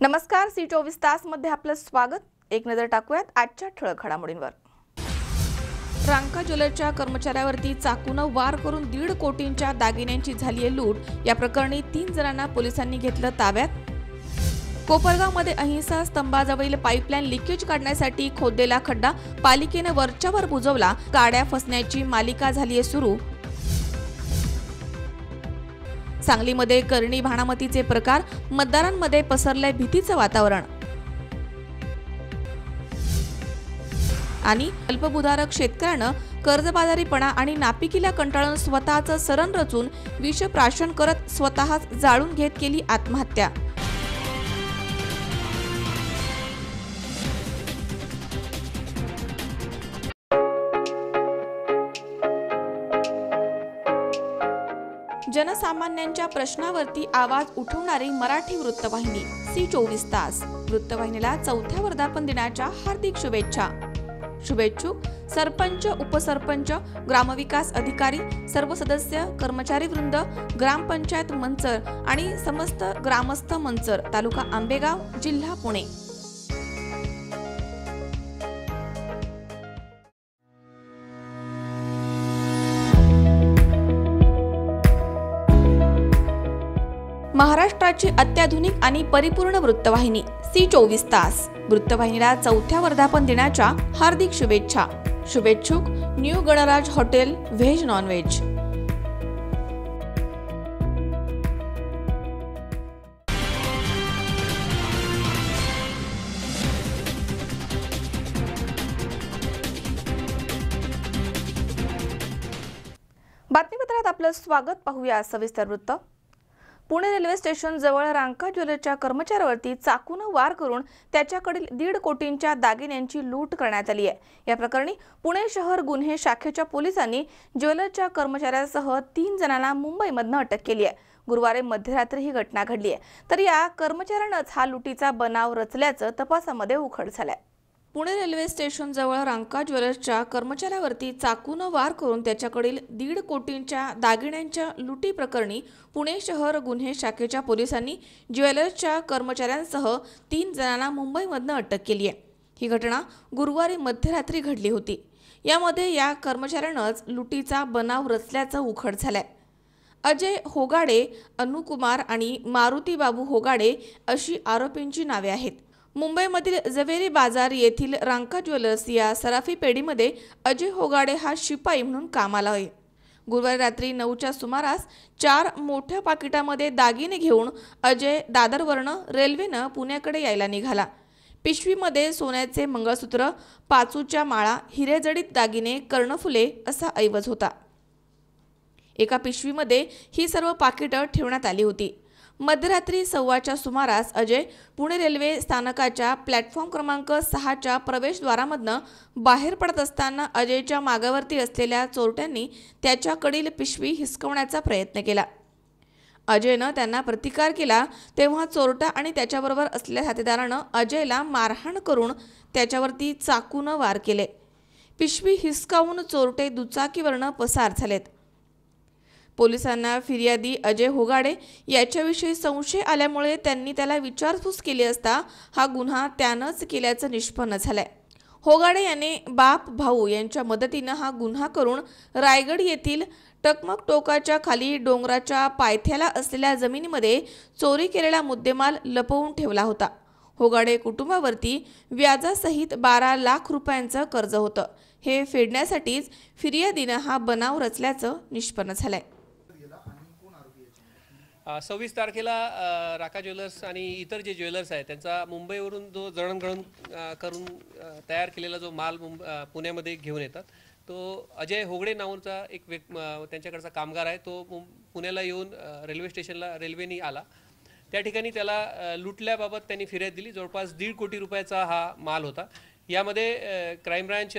नमस्कार, सी24 तास मध्ये आपलं स्वागत। एक नजर टाकूयात आजच्या ठळक घडामोडींवर। रांका ज्वेलर्सच्या कर्मचाऱ्यावरती चाकूने वार करून 1.5 कोटींच्या दागिन्यांची झाली आहे लूट। या प्रकरणी 3 जणांना पोलिसांनी घेतलं ताब्यात। कोपरगावमध्ये अहिंसा स्तंभाजवळील पाईपलाईन लिकेज काढण्यासाठी खोदलेला खड्डा पालिकेने वरच्यावर बुजवला। गाड्या फसण्याची मालिका झाली आहे सुरू। सांगलीमध्ये करणी भाणामतीचे प्रकार, मतदारांमध्ये पसरले भीतीचे वातावरण। आणि अल्पभूधारक शेतकऱ्यानं कर्जबाजारीपणा आणि नापिकीला कंटाळून स्वतःचं सरण रचून विषप्राशन करत स्वतःच जाळून घेत केली आत्महत्या। जनसामान्यांच्या प्रश्नावरती आवाज उठवणारी मराठी वृत्तवाहिनी सी24 तास। वृत्तवाहिनीला 4थ्या वर्धापन दिनाच्या हार्दिक शुभेच्छा। शुभेच्छुक सरपंच, उपसरपंच, ग्रामविकास अधिकारी, सर्व सदस्य, कर्मचारी वृंद, ग्रामपंचायत मंचर आणि समस्त ग्रामस्थ मंचर, तालुका आंबेगाव, जिल्हा पुणे। महाराष्ट्राची अत्याधुनिक आणि परिपूर्ण वृत्तवाहिनी सी24 तास। वृत्तवाहिनीला 4थ्या वर्धापन दिनाच्या हार्दिक शुभेच्छा। शुभेच्छुक न्यू गणराज हॉटेल, व्हेज नॉनव्हेज। बातमीपत्रात आपलं स्वागत। पाहूया सविस्तर वृत्त। पुणे रेल्वे स्टेशन जवळ रांका ज्वेलर्सच्या कर्मचाऱ्यावरती चाकूने वार करून त्याच्याकडील 1.5 कोटींच्या दागिन्यांची लूट करण्यात आली आहे। या प्रकरणी पुणे शहर गुन्हे शाखेच्या पोलिसांनी ज्वेलर्सच्या कर्मचाऱ्यासह 3 जणांना मुंबईमधून अटक केली आहे। गुरुवारी मध्यरात्री ही घटना घडली आहे। तर या कर्मचाऱ्यानंच हा लुटीचा बनाव रचल्याचं तपासामध्ये उघड झालंय। पुणे रेल्वे स्टेशन जवळ रांका ज्वेलर्सच्या कर्मचाऱ्यावरती चाकूने वार करून त्याच्याकडील 1.5 कोटींच्या दागिन्यांच्या लुटी प्रकरणी पुणे शहर गुन्हे शाखेच्या पोलिसांनी ज्वेलर्सच्या कर्मचाऱ्यांसह 3 जणांना मुंबईमधून अटक केली आहे। ही घटना गुरुवारी मध्यरात्री घडली होती। यामध्ये या कर्मचाऱ्यानंच लुटीचा बनाव रचल्याचं उघड झालंय। अजय होगाडे, अनुकुमार आणि मारुती बाबू होगाडे अशी आरोपींची नावे आहेत। मुंबईमधील जवेरी बाजार येथील रांका ज्वेलर्स या सराफी पेढीमध्ये अजय होगाडे हा शिपाई म्हणून कामाला आहे। गुरुवारी रात्री 9च्या सुमारास 4 मोठ्या पाकिटामध्ये दागिने घेऊन अजय दादरवरनं रेल्वेनं पुण्याकडे यायला निघाला। पिशवीमध्ये सोन्याचे मंगळसूत्र, पाचूच्या माळा, हिरेजडित दागिने, कर्णफुले असा ऐवज होता। एका पिशवीमध्ये ही सर्व पाकिटं ठेवण्यात आली होती। मध्यरात्री 1:15च्या सुमारास अजय पुणे रेल्वे स्थानकाच्या प्लॅटफॉर्म क्रमांक 6च्या प्रवेशद्वारामधनं बाहेर पडत असताना अजयच्या मागावरती असलेल्या चोरट्यांनी त्याच्याकडील पिशवी हिसकवण्याचा प्रयत्न केला। अजयनं त्यांना प्रतिकार केला तेव्हा चोरटा आणि त्याच्याबरोबर असलेल्या साथीदारानं अजयला मारहाण करून त्याच्यावरती चाकूने वार केले। पिशवी हिसकावून चोरटे दुचाकीवरनं पसार झालेत। पोलिसांना फिर्यादी अजय होगाडे याच्याविषयी संशय आल्यामुळे त्यांनी त्याला विचारपूस केली असता हा गुन्हा त्यानंच केल्याचं निष्पन्न झालंय। होगाडे याने बाप भाऊ यांच्या मदतीनं हा गुन्हा करून रायगड येथील टकमक टोकाच्या खाली डोंगराच्या पायथ्याला असलेल्या जमिनीमध्ये चोरी केलेला मुद्देमाल लपवून ठेवला होता। होगाडे कुटुंबावरती व्याजासहित 12 लाख रुपयांचं कर्ज होतं। हे फेडण्यासाठीच फिर्यादीनं हा बनाव रचल्याचं निष्पन्न झालंय। 26 तारखेला राका ज्वेलर्स आणि इतर जे ज्वेलर्स आहेत त्यांचा मुंबईवरून जो जळणघळण करून तयार केलेला जो माल पुण्यामध्ये घेऊन येतात तो अजय होगडे नावाचा एक त्यांच्याकडचा कामगार आहे। तो पुण्याला येऊन रेल्वे स्टेशनला रेल्वेनी आला। त्या ठिकाणी त्याला लुटल्याबाबत त्यांनी फिर्याद दिली। जवळपास 1.5 कोटी रुपयाचा हा माल होता। यामध्ये crime branch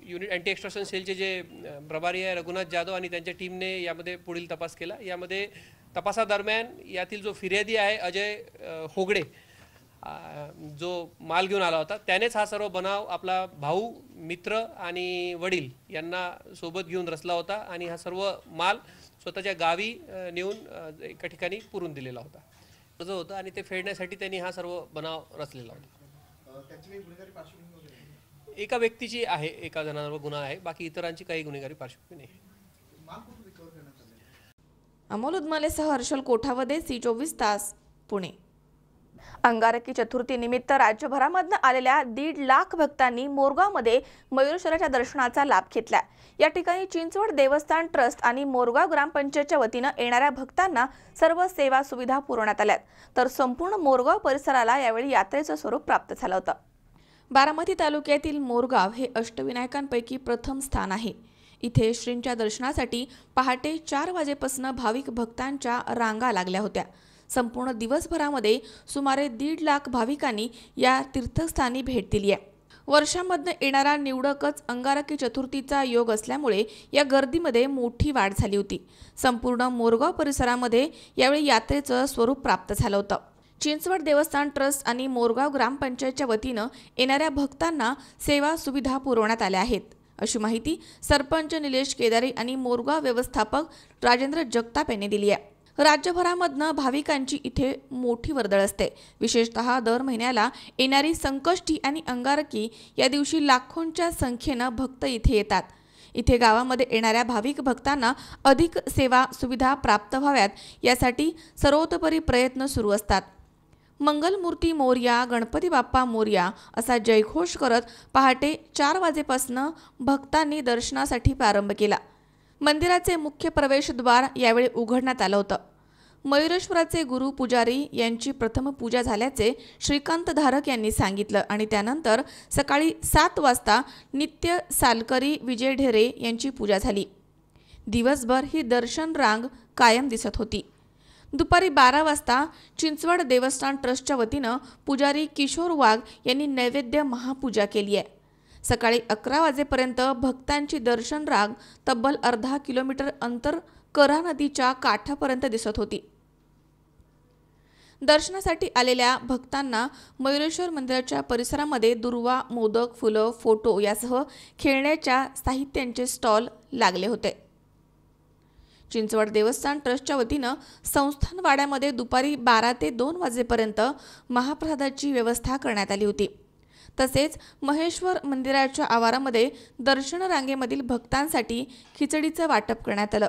unit anti extraction सेलचे जे प्रभारी आहे रघुनाथ जाधव आणि त्यांच्या टीमने यामध्ये पुढील तपास केला। यामध्ये तपासादरम्यान यातील जो फिर्यादी आहे अजय होगडे जो माल घेऊन आला होता त्यानेच हा सर्व बनाव आपला भाऊ, मित्र आणि वडील यांना सोबत घेऊन रचला होता आणि हा सर्व माल स्वतःच्या गावी नेऊन एका ठिकाणी पुरून दिलेला होता। कर्ज होतं आणि ते फेडण्यासाठी त्यांनी हा सर्व बनाव रचलेला होता. एका व्यक्तीची आहे, एका जणांवर गुन्हा आहे, बाकी इतरांची काही गुन्हेगारी पार्श्वभूमी नाही. अमोल उदमालेसह हर्षल कोठावदे, सी24 तास, पुणे. अंगारकी चतुर्थी निमित्त राज्यभरामधून आलेल्या 1.5 लाख भक्तांनी मोरगावमध्ये मयूरेश्वराच्या दर्शनाचा लाभ घेतला. या ठिकाणी चिंचवड देवस्थान ट्रस्ट आणि मोरगाव ग्रामपंचायतच्या वतीनं येणाऱ्या भक्तांना सर्व सेवा सुविधा पुरवण्यात आल्या, तर संपूर्ण मोरगाव परिसराला यावेळी यात्रेचं स्वरूप प्राप्त झालं होतं. बारामती तालुक्यातील मोरगाव हे अष्टविनायकांपैकी प्रथम स्थान आहे. इथे श्रींच्या दर्शनासाठी पहाटे 4 वाजेपासून भाविक भक्तांच्या रांगा लागल्या होत्या. संपूर्ण दिवसभरामध्ये सुमारे 1.5 लाख भाविकांनी या तीर्थस्थानी भेट दिली आहे. वर्षामधनं येणारा निवडकच अंगारकी चतुर्थीचा योग असल्यामुळे या गर्दीमध्ये मोठी वाढ झाली होती. संपूर्ण मोरगाव परिसरामध्ये यावेळी यात्रेचं स्वरूप प्राप्त झालं होतं. चिंचवड देवस्थान ट्रस्ट आणि मोरगाव ग्रामपंचायतच्या वतीनं येणाऱ्या भक्तांना सेवा सुविधा पुरवण्यात आल्या आहेत, अशी माहिती सरपंच निलेश केदारी आणि मोरगाव व्यवस्थापक राजेंद्र जगताप यांनी दिली आहे. राज्यभरामधनं भाविकांची इथे मोठी वर्दळ असते. विशेषतः दर महिन्याला येणारी संकष्टी आणि अंगारकी या दिवशी लाखोंच्या संख्येनं भक्त इथे येतात. इथे गावामध्ये येणाऱ्या भाविक भक्तांना अधिक सेवा सुविधा प्राप्त व्हाव्यात यासाठी सर्वतोपरी प्रयत्न सुरू असतात. मंगलमूर्ती मोरया, गणपती बाप्पा मोरया असा जयघोष करत पहाटे 4 वाजेपासून भक्तांनी दर्शनासाठी प्रारंभ केला. मंदिराचे मुख्य प्रवेशद्वार यावेळी उघडण्यात आलं होतं. मयूरेश्वराचे गुरु पुजारी यांची प्रथम पूजा झाल्याचे श्रीकांत धारक यांनी सांगितलं आणि त्यानंतर सकाळी 7 वाजता नित्य सालकरी विजय ढेरे यांची पूजा झाली. दिवसभर ही दर्शन रांग कायम दिसत होती. दुपारी 12 वाजता चिंचवड देवस्थान ट्रस्टच्या वतीनं पुजारी किशोर वाघ यांनी नैवेद्य महापूजा केली आहे. सकाळी 11 वाजेपर्यंत भक्तांची दर्शन रांग तब्बल अर्धा किलोमीटर अंतर कऱ्हा नदीच्या काठापर्यंत दिसत होती. दर्शनासाठी आलेल्या भक्तांना मयूरेश्वर मंदिराच्या परिसरामध्ये दुर्वा, मोदक, फुलं, फोटो यासह खेळण्याच्या साहित्यांचे स्टॉल लागले होते. चिंचवड देवस्थान ट्रस्टच्या वतीनं संस्थान वाड्यामध्ये दुपारी 12 ते 2 वाजेपर्यंत महाप्रसादाची व्यवस्था करण्यात आली होती. तसेच महेश्वर मंदिराच्या आवारामध्ये दर्शन रांगेमधील भक्तांसाठी खिचडीचं वाटप करण्यात आलं.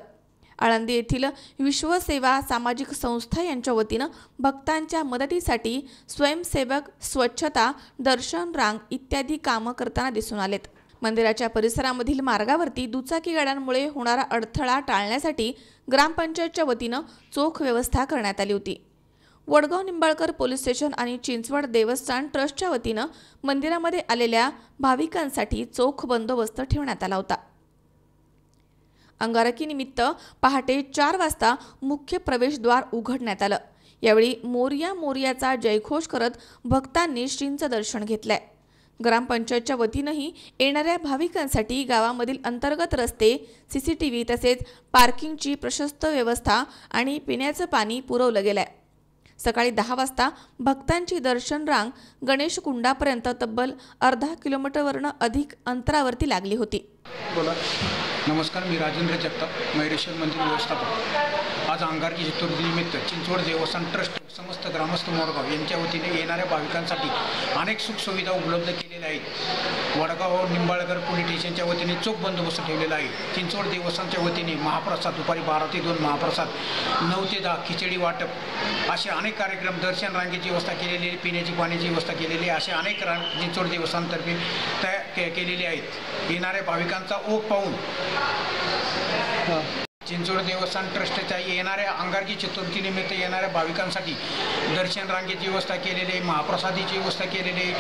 आळंदी येथील विश्वसेवा सामाजिक संस्था यांच्या वतीनं भक्तांच्या मदतीसाठी स्वयंसेवक स्वच्छता, दर्शन रांग इत्यादी कामं करताना दिसून आलेत. मंदिराच्या परिसरामधील मार्गावरती दुचाकी गाड्यांमुळे होणारा अडथळा टाळण्यासाठी ग्रामपंचायतच्या वतीनं चोख व्यवस्था करण्यात आली होती. वडगाव निंबाळकर पोलीस स्टेशन आणि चिंचवड देवस्थान ट्रस्टच्या वतीनं मंदिरामध्ये आलेल्या भाविकांसाठी चोख बंदोबस्त ठेवण्यात आला होता. अंगारकी निमित्त पहाटे 4 वाजता मुख्य प्रवेशद्वार उघडण्यात आलं. यावेळी मोरया मोरयाचा जयघोष करत भक्तांनी श्रींचं दर्शन घेतलंय. ग्रामपंचायतच्या वतीनंही येणाऱ्या भाविकांसाठी गावामधील अंतर्गत रस्ते, CCTV तसेच पार्किंगची प्रशस्त व्यवस्था आणि पिण्याचं पाणी पुरवलं गेलंय. सकाळी 10 वाजता भक्तांची दर्शन रांग गणेश कुंडापर्यंत तब्बल अर्धा किलोमीटरवरनं अधिक अंतरावरती लागली होती. बोला. नमस्कार, मी राजेंद्र जगताप, मयूरेश्वर मंदिर व्यवस्थापक. आज अंगारकी चतुर्थीनिमित्त चिंचवड देवस्थान ट्रस्ट समस्त ग्रामस्थ मोरगाव यांच्या वतीने येणाऱ्या भाविकांसाठी अनेक सुखसुविधा उपलब्ध केलेल्या आहेत. वडगाव निंबाळकर पोलीस स्टेशनच्या वतीने चोख बंदोबस्त ठेवलेला आहे. चिंचवड देवस्थानच्या वतीने महाप्रसाद दुपारी 12 ते 2 महाप्रसाद, 9 ते 10 खिचडी वाटप असे अनेक कार्यक्रम, दर्शन रांगेची व्यवस्था केलेली आहे, पिण्याची पाण्याची व्यवस्था केलेली आहे, असे अनेक चिंचवड देवस्थानतर्फे तयार केलेले आहेत. येणाऱ्या भाविकांचा ओघ पाहून चिंचवड देवस्थान ट्रस्टच्या येणाऱ्या अंगारकी चतुर्थीनिमित्त येणाऱ्या भाविकांसाठी दर्शन रांगेची व्यवस्था केलेली आहे, महाप्रसादीची व्यवस्था केलेली आहे.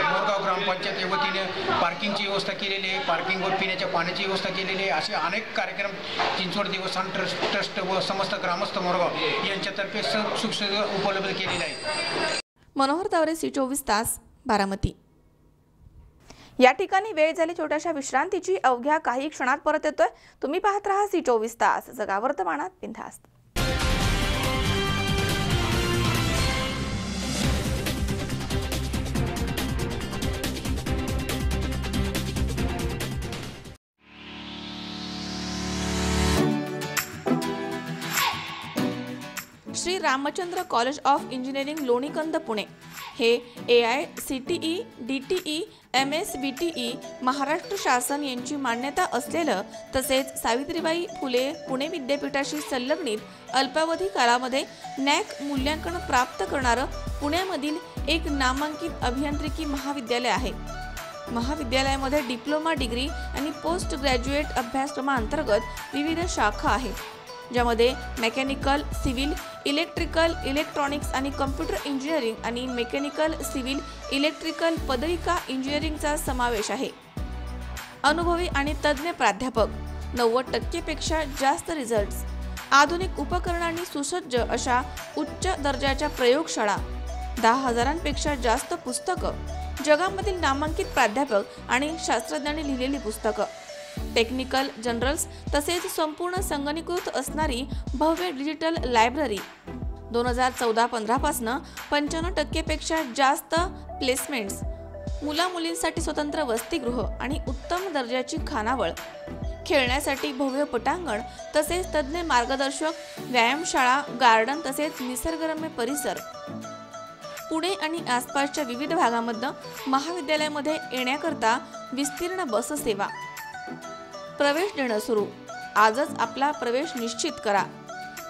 मोरगाव ग्रामपंचायत वतीने पार्किंगची व्यवस्था केलेली आहे, पार्किंगवर पिण्याच्या पाण्याची व्यवस्था केलेली आहे. असे अनेक कार्यक्रम चिंचवड देवस्थान ट्रस्ट व समस्त ग्रामस्थ मोरगाव यांच्यातर्फे सुखसुविधा उपलब्ध केलेल्या आहेत. मनोहर तावरे, सी24 तास, बारामती. या ठिकाणी वेळ झाली छोट्याशा विश्रांतीची. अवघ्या काही क्षणात परत येतोय. तुम्ही पाहत राहा सी24 तास, जगा वर्तमानात बिनधास्त. Shri Ramchandra college of engineering Lonikand Pune हे AICTE DTE MSBTE महाराष्ट्र शासन यांची मान्यता असलेलं तसेच सावित्रीबाई फुले पुणे विद्यापीठाशी संलग्नित अल्पावधी कालामध्ये NAC मूल्यांकन प्राप्त करणारं पुण्यामधील एक नामांकित अभियांत्रिकी महाविद्यालय आहे। महाविद्यालयामध्ये डिप्लोमा डिग्री आणि पोस्ट ग्रॅज्युएट अभ्यासक्रमांतर्गत विविध शाखा आहेत, ज्यामध्ये मेकॅनिकल, सिव्हिल, इलेक्ट्रिकल, इलेक्ट्रॉनिक्स आणि कम्प्युटर इंजिनिअरिंग आणि मेकॅनिकल, सिव्हिल, इलेक्ट्रिकल पदविका इंजिनिअरिंगचा समावेश आहे। अनुभवी आणि तज्ज्ञ प्राध्यापक, 90% पेक्षा जास्त रिझल्ट्स, आधुनिक उपकरणांनी सुसज्ज अशा उच्च दर्जाच्या प्रयोगशाळा, 10,000पेक्षा जास्त पुस्तकं, जगामधील नामांकित प्राध्यापक आणि शास्त्रज्ञांनी लिहिलेली पुस्तकं, टेक्निकल जर्नल्स तसेच संपूर्ण संगणकीकृत असणारी भव्य डिजिटल लायब्ररी, 2014-15 पासून 95% पेक्षा जास्त प्लेसमेंट्स, मुला-मुलींसाठी स्वतंत्र वसतिगृह आणि उत्तम दर्जाची खानावळ, खेळण्यासाठी भव्य पटांगण तसेच तज्ज्ञ मार्गदर्शक, व्यायामशाळा, गार्डन तसेच निसर्गरम्य परिसर। पुणे आणि आसपासच्या विविध भागांमधून महाविद्यालयामध्ये येण्याकरता विस्तीर्ण बस सेवा। प्रवेश देणं सुरू। आजच आपला प्रवेश निश्चित करा।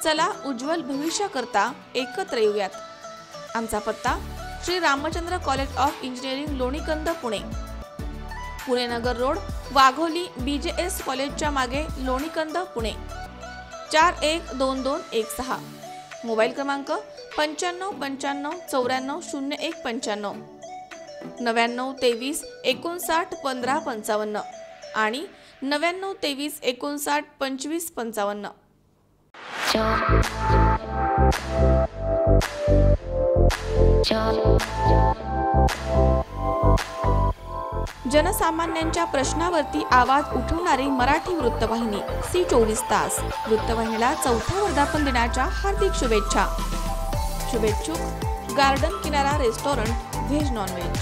चला उज्ज्वल भविष्याकरता एकत्र येऊयात। आमचा पत्ता Shri Ramchandra college of engineering Lonikand Pune, Pune Nagar road, Wagholi, BJS कॉलेजच्या मागे, लोणीकंद पुणे, 412216। मोबाईल क्रमांक 9595940195, 9923591555 आणि 9923592555। जनसामान्यांच्या प्रश्नावरती आवाज उठवणारी मराठी वृत्तवाहिनी C24 तास। वृत्तवाहिनीला 4थ्या वर्धापन दिनाच्या हार्दिक शुभेच्छा। शुभेच्छुक गार्डन किनारा रेस्टॉरंट, व्हेज नॉनव्हेज।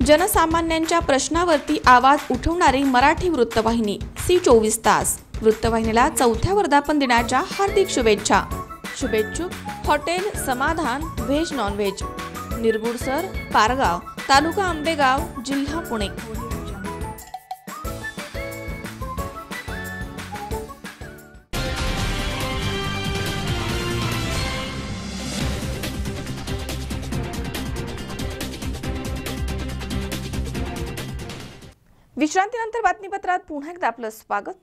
जनसामान्यांच्या प्रश्नावरती आवाज उठवणारी मराठी वृत्तवाहिनी C24 तास। वृत्तवाहिनीला 4थ्या वर्धापन दिनाच्या हार्दिक शुभेच्छा। शुभेच्छुक हॉटेल समाधान, व्हेज नॉनव्हेज, निरगुडसर, पारगाव, तालुका आंबेगाव, जिल्हा पुणे। विश्रांतीनंतर बातमीपत्रात पुन्हा एकदा आपलं स्वागत।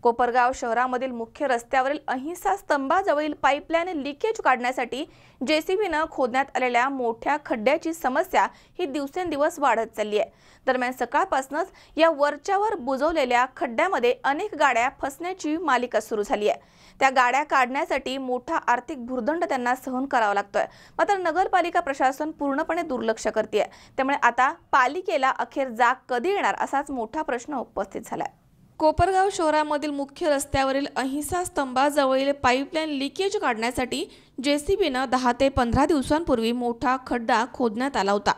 कोपरगाव शहरामधील मुख्य रस्त्यावरील अहिंसा स्तंभाजवळील पाईपलाईन लिकेज काढण्यासाठी JCBनं खोदण्यात आलेल्या मोठ्या खड्ड्याची समस्या ही दिवसेंदिवस वाढत चालली आहे। दरम्यान सकाळपासूनच या वरच्यावर बुजवलेल्या खड्ड्यामध्ये अनेक गाड्या फसण्याची मालिका सुरू झाली आहे। त्या गाड्या काढण्यासाठी मोठा आर्थिक भुर्दंड त्यांना सहन करावा लागतोय। मात्र नगरपालिका प्रशासन पूर्णपणे दुर्लक्ष करते। त्यामुळे आता पालिकेला अखेर जाग कधी येणार असाच मोठा प्रश्न उपस्थित झालाय। कोपरगाव शहरामधील मुख्य रस्त्यावरील अहिंसा स्तंभाजवळील पाईपलाईन लिकेज काढण्यासाठी JCBनं 10 ते 15 दिवसांपूर्वी मोठा खड्डा खोदण्यात आला होता।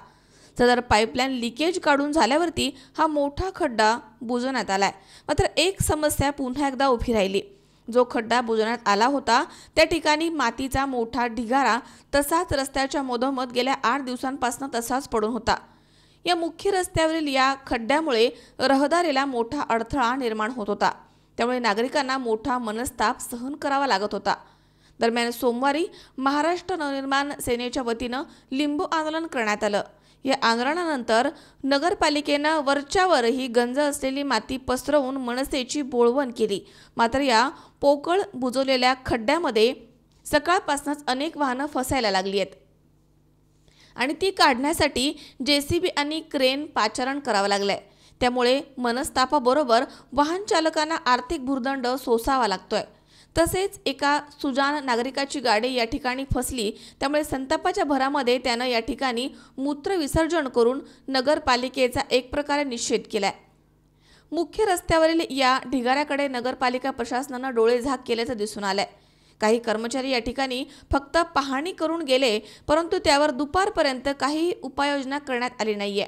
सदर पाईपलाईन लिकेज काढून झाल्यावरती हा मोठा खड्डा बुजवण्यात आलाय। मात्र एक समस्या पुन्हा एकदा उभी राहिली। जो खड्डा बुजवण्यात आला होता त्या ठिकाणी मातीचा मोठा ढिगारा तसाच रस्त्याच्या मधोमध गेल्या 8 दिवसांपासून तसाच पडून होता। या मुख्य रस्त्यावरील या खड्ड्यामुळे रहदारीला मोठा अडथळा निर्माण होत होता। त्यामुळे नागरिकांना मोठा मनस्ताप सहन करावा लागत होता। दरम्यान सोमवारी महाराष्ट्र नवनिर्माण सेनेच्या वतीनं लिंबू आंदोलन करण्यात आलं। या आंदोलनानंतर नगरपालिकेनं वरच्यावरही गंज असलेली माती पसरवून मनसेची बोळवण केली। मात्र या पोकळ बुजवलेल्या खड्ड्यामध्ये सकाळपासूनच अनेक वाहनं फसायला लागली आहेत आणि ती काढण्यासाठी JCB आणि क्रेन पाचारण करावं लागलंय। त्यामुळे मनस्तापाबरोबर वाहन चालकांना आर्थिक भुर्दंड सोसावा लागतोय। तसेच एका सुजाण नागरिकाची गाडी या ठिकाणी फसली। त्यामुळे संतापाच्या भरामध्ये त्यानं या ठिकाणी मूत्र विसर्जन करून नगरपालिकेचा एक प्रकारे निषेध केलाय। मुख्य रस्त्यावरील या ढिगाऱ्याकडे नगरपालिका प्रशासनानं डोळेझाक केल्याचं दिसून आलंय। काही कर्मचारी या ठिकाणी फक्त पाहणी करून गेले, परंतु त्यावर दुपारपर्यंत काही उपाययोजना करण्यात आली नाहीये।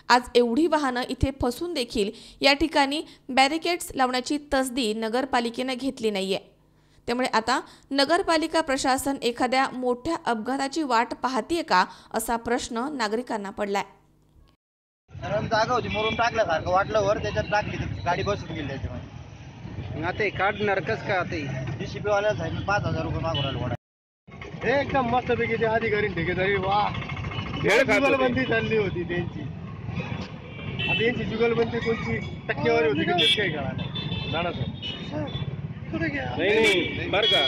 आज एवढी वाहनं इथे फसून देखील या ठिकाणी बॅरिकेड्स लावण्याची तसदी नगरपालिकेने घेतली नाहीये। त्यामुळे आता नगरपालिका प्रशासन एखाद्या मोठ्या अपघाताची वाट पाहतीये का असा प्रश्न नागरिकांना पडलाय। जागा होती मोरून टाकल्यासारखं वाटलं वर त्याच्यात टाकली गाडी बसून गेली त्याच्यामध्ये। आता हे काढणार कसं काय आता DCP वाल्याला सांगितलं 5000 रुपये मागून राहिले वडा। एकदम मस्त पैकी ते अधिकारी ठेकेदारी वा जुगलबंदी चालली होती त्यांची। आता यांची जुगलबंदी कोणती टक्केवारी होती की तेच काही कळा नाही बरं का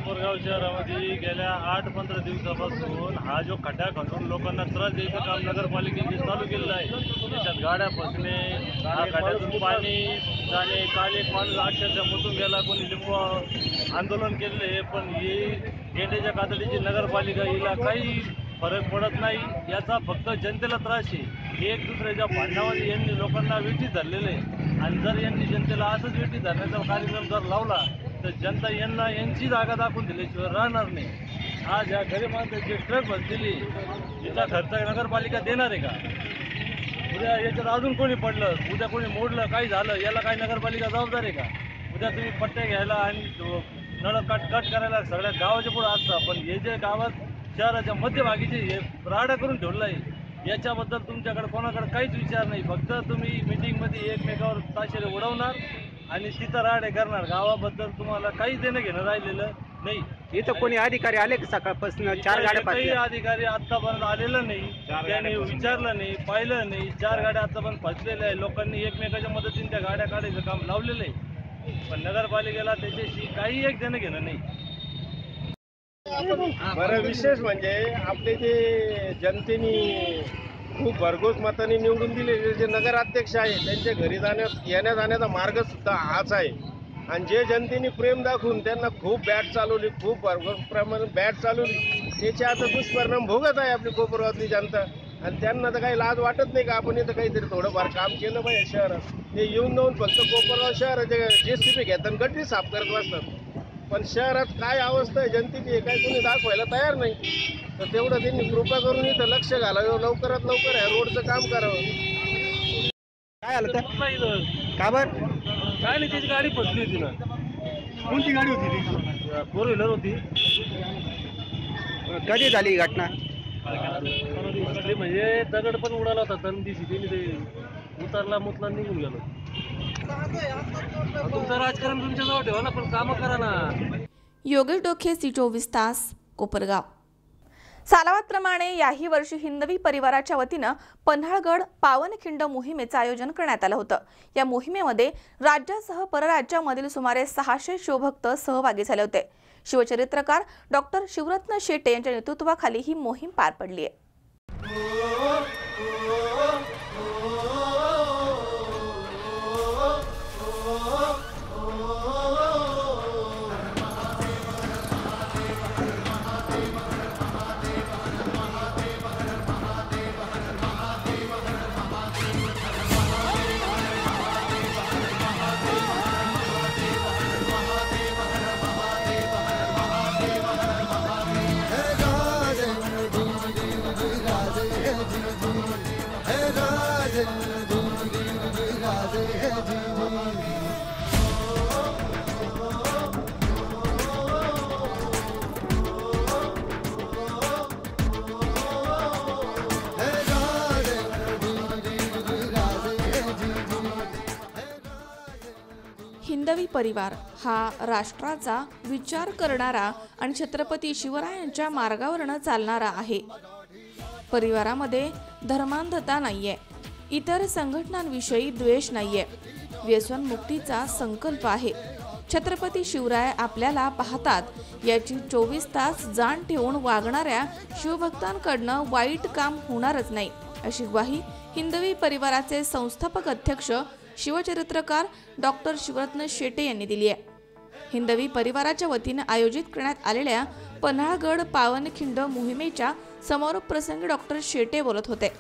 कोपरगाव शहरामध्ये गेल्या 8-15 दिवसापासून हा जो खड्डा खणून लोकांना त्रास द्यायचं काम नगरपालिकेने चालू केलेलं आहे। त्याच्यात गाड्या फसणे, हा खड्ड्यातून पाणी जाणे, काल एक माणूस अक्षरशः मुतून गेला, कोणी लिंबू आंदोलन केले, पण ही गेंड्याच्या कातडीची नगरपालिका हिला काही फरक पडत नाही। याचा फक्त जनतेला त्रास आहे। एक दुसऱ्याच्या भांडणामध्ये यांनी लोकांना वेठी धरलेले आहे आणि जर यांनी जनतेला असंच वेठी धरण्याचा कार्यक्रम जर लावला तर जनता यांना यांची जागा दाखवून दिल्याशिवाय राहणार नाही। आज या गरीब माणसाची ट्रक बसलेली याचा खर्च नगरपालिका देणार आहे का? उद्या याच्यात अजून कोणी पडलं, उद्या कोणी मोडलं, काही झालं, याला काही नगरपालिका जबाबदार आहे का? उद्या तुम्ही पट्ट्या घ्यायला आणि नळ कट करायला सगळ्या गावाच्या पुढे असतं, पण हे जे गावात शहराच्या मध्यभागीचे हे राडा करून ठेवलं आहे याच्याबद्दल तुमच्याकडे कोणाकडे काहीच विचार नाही। फक्त तुम्ही मीटिंगमध्ये एकमेकावर ताशेरे उडवणार आणि तिथं राडे करणार। गावाबद्दल तुम्हाला काही देणं घेणं राहिलेलं नाही। इथं कोणी अधिकारी आले का सकाळपासून 4 गाड्या काही फसल्या? अधिकारी आतापर्यंत आलेलं नाही, त्यांनी विचारलं नाही, पाहिलं नाही। 4 गाड्या आतापर्यंत फसलेल्या आहे। लोकांनी एकमेकाच्या मदतीने त्या गाड्या काढायचं काम लावलेलं आहे, पण नगरपालिकेला त्याच्याशी काही एक देणं घेणं नाही। बरं, विशेष म्हणजे आपले जे जनतेने खूप भरघोस मताने निवडून दिलेले जे नगराध्यक्ष आहे त्यांच्या घरी येण्या जाण्याचा मार्ग सुद्धा हाच आहे। आणि जे जनतेने प्रेम दाखवून त्यांना खूप बॅट चालवली, खूप भरघोस प्रमाणात बॅट चालवली, त्याचे आता दुष्परिणाम भोगत आहे आपली कोपरगावातली जनता। आणि त्यांना तर काही लाज वाटत नाही का आपण इथं काहीतरी थोडंफार काम केलं पाहिजे शहरात। ते येऊन जाऊन फक्त कोपरगाव शहराचे JCB घेतात, गटरी साफ करत बसतात, पण शहरात काय अवस्था आहे जनतेची काय कोणी दाखवायला तयार नाही। तर तेवढं त्यांनी कृपा करून इथं लक्ष घालावं, लवकरात लवकर ह्या रोडचं काम करावं। काय आलं तर का बरं काय नाही, त्याची गाडी फसली होती ना। कोणती गाडी होती ती? 4 व्हीलर होती। कधी झाली ही घटना? फसली म्हणजे दगड पण उडाला होता तन दिवशी, त्यांनी ते उतरला मुतला निघून गेलो। तुमचं राजकारण तुमच्या जवळ ठेवा ना, पण कामं करा ना। योगेश डोखे, C24 तास, कोपरगाव। सालावादप्रमाणे याही वर्षी हिंदवी परिवाराच्या वतीनं पन्हाळगड पावनखिंड मोहिमेचं आयोजन करण्यात आलं होतं। या मोहिमेमध्ये राज्यासह परराज्यामधील सुमारे 600 शिवभक्त सहभागी झाले होते। शिवचरित्रकार डॉक्टर शिवरत्न शेटे यांच्या नेतृत्वाखाली ही मोहीम पार पडली आहे। हिंदवी परिवार हा राष्ट्राचा विचार करणारा आणि छत्रपती शिवरायांच्या मार्गावरनं चालणारा आहे। परिवारामध्ये धर्मांधता नाहीये, इतर संघटनांविषयी द्वेष नाहीये, व्यसनमुक्तीचा संकल्प आहे। छत्रपती शिवराय आपल्याला पाहतात याची 24 तास जाण ठेवून वागणाऱ्या शिवभक्तांकडनं वाईट काम होणारच नाही, अशी ग्वाही हिंदवी परिवाराचे संस्थापक अध्यक्ष शिवचरित्रकार डॉक्टर शिवरत्न शेटे यांनी दिली आहे। हिंदवी परिवाराच्या वतीने आयोजित करण्यात आलेल्या पन्हाळगड पावनखिंड मोहिमेच्या समारोप प्रसंगी डॉक्टर शेटे बोलत होते।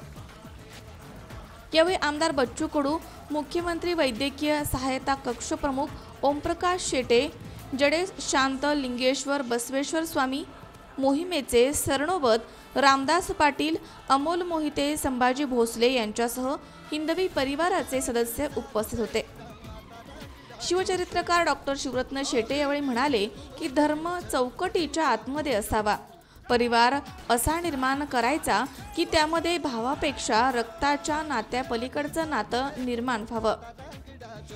यावेळी आमदार बच्चू कडू, मुख्यमंत्री वैद्यकीय सहायता कक्ष प्रमुख ओमप्रकाश शेटे, जडेश शांत लिंगेश्वर बसवेश्वर स्वामी, मोहिमेचे सरनोबत रामदास पाटील, अमोल मोहिते, संभाजी भोसले यांच्यासह हिंदवी परिवाराचे सदस्य उपस्थित होते. शिवचरित्रकार डॉक्टर शिवरत्न शेटे यावेळी म्हणाले की धर्म चौकटीच्या आतमध्ये असावा. परिवार असा निर्माण करायचा की त्यामध्ये भावापेक्षा रक्ताच्या नात्यापलीकडचं नातं निर्माण व्हावं.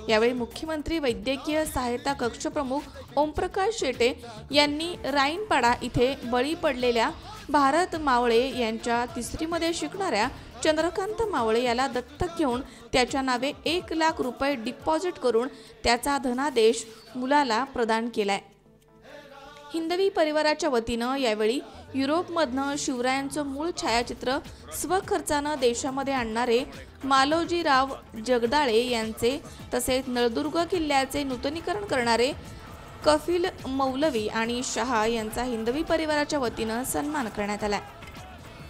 यावेळी मुख्यमंत्री वैद्यकीय सहायता कक्ष प्रमुख ओमप्रकाश शेटे यांनी राईनपाडा इथे बळी पडलेल्या भारत मावळे यांच्या तिसरीमध्ये शिकणाऱ्या चंद्रकांत मावळे याला दत्तक घेऊन त्याच्या नावे 1 लाख रुपये डिपॉझिट करून त्याचा धनादेश मुलाला प्रदान केलाय. हिंदवी परिवाराच्या वतीनं यावेळी युरोपमधनं शिवरायांचं मूळ छायाचित्र स्वखर्चानं देशामध्ये आणणारे मालोजीराव जगदाळे यांचे तसेच नळदुर्ग किल्ल्याचे नूतनीकरण करणारे कफील मौलवी आणि शहा यांचा हिंदवी परिवाराच्या वतीनं सन्मान करण्यात आला.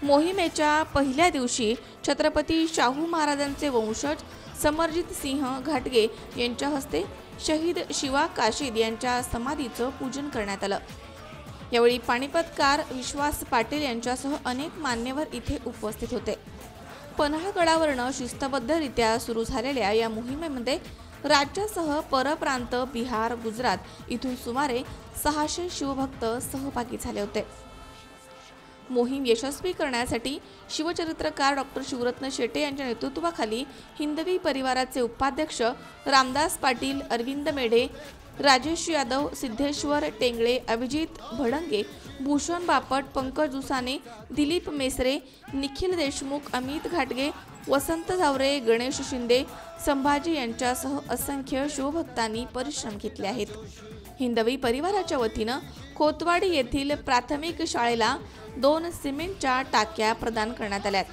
मोहिमेच्या पहिल्या दिवशी छत्रपती शाहू महाराजांचे वंशज समरजित सिंह घाटगे यांच्या हस्ते शहीद शिवा काशीद यांच्या समाधीचं पूजन करण्यात आलं. यावेळी पानिपतकार विश्वास पाटील यांच्यासह अनेक मान्यवर इथे उपस्थित होते. पन्हाळगडावरनं शिस्तबद्धरित्या सुरू झालेल्या या मोहिमेमध्ये राज्यासह परप्रांत बिहार, गुजरात इथून सुमारे 600 शिवभक्त सहभागी झाले होते. मोहीम यशस्वी करण्यासाठी शिवचरित्रकार डॉक्टर शिवरत्न शेटे यांच्या नेतृत्वाखाली हिंदवी परिवाराचे उपाध्यक्ष रामदास पाटील, अरविंद मेढे, राजेश यादव, सिद्धेश्वर टेंगळे, अभिजित भडंगे, भूषण बापट, पंकज दुसाने, दिलीप मेसरे, निखिल देशमुख, अमित घाटगे, वसंत झावरे, गणेश शिंदे, संभाजी यांच्यासह असंख्य शिवभक्तांनी परिश्रम घेतले आहेत. हिंदवी परिवाराच्या वतीनं खोतवाडी येथील प्राथमिक शाळेला 2 सिमेंटच्या टाक्या प्रदान करण्यात आल्यात.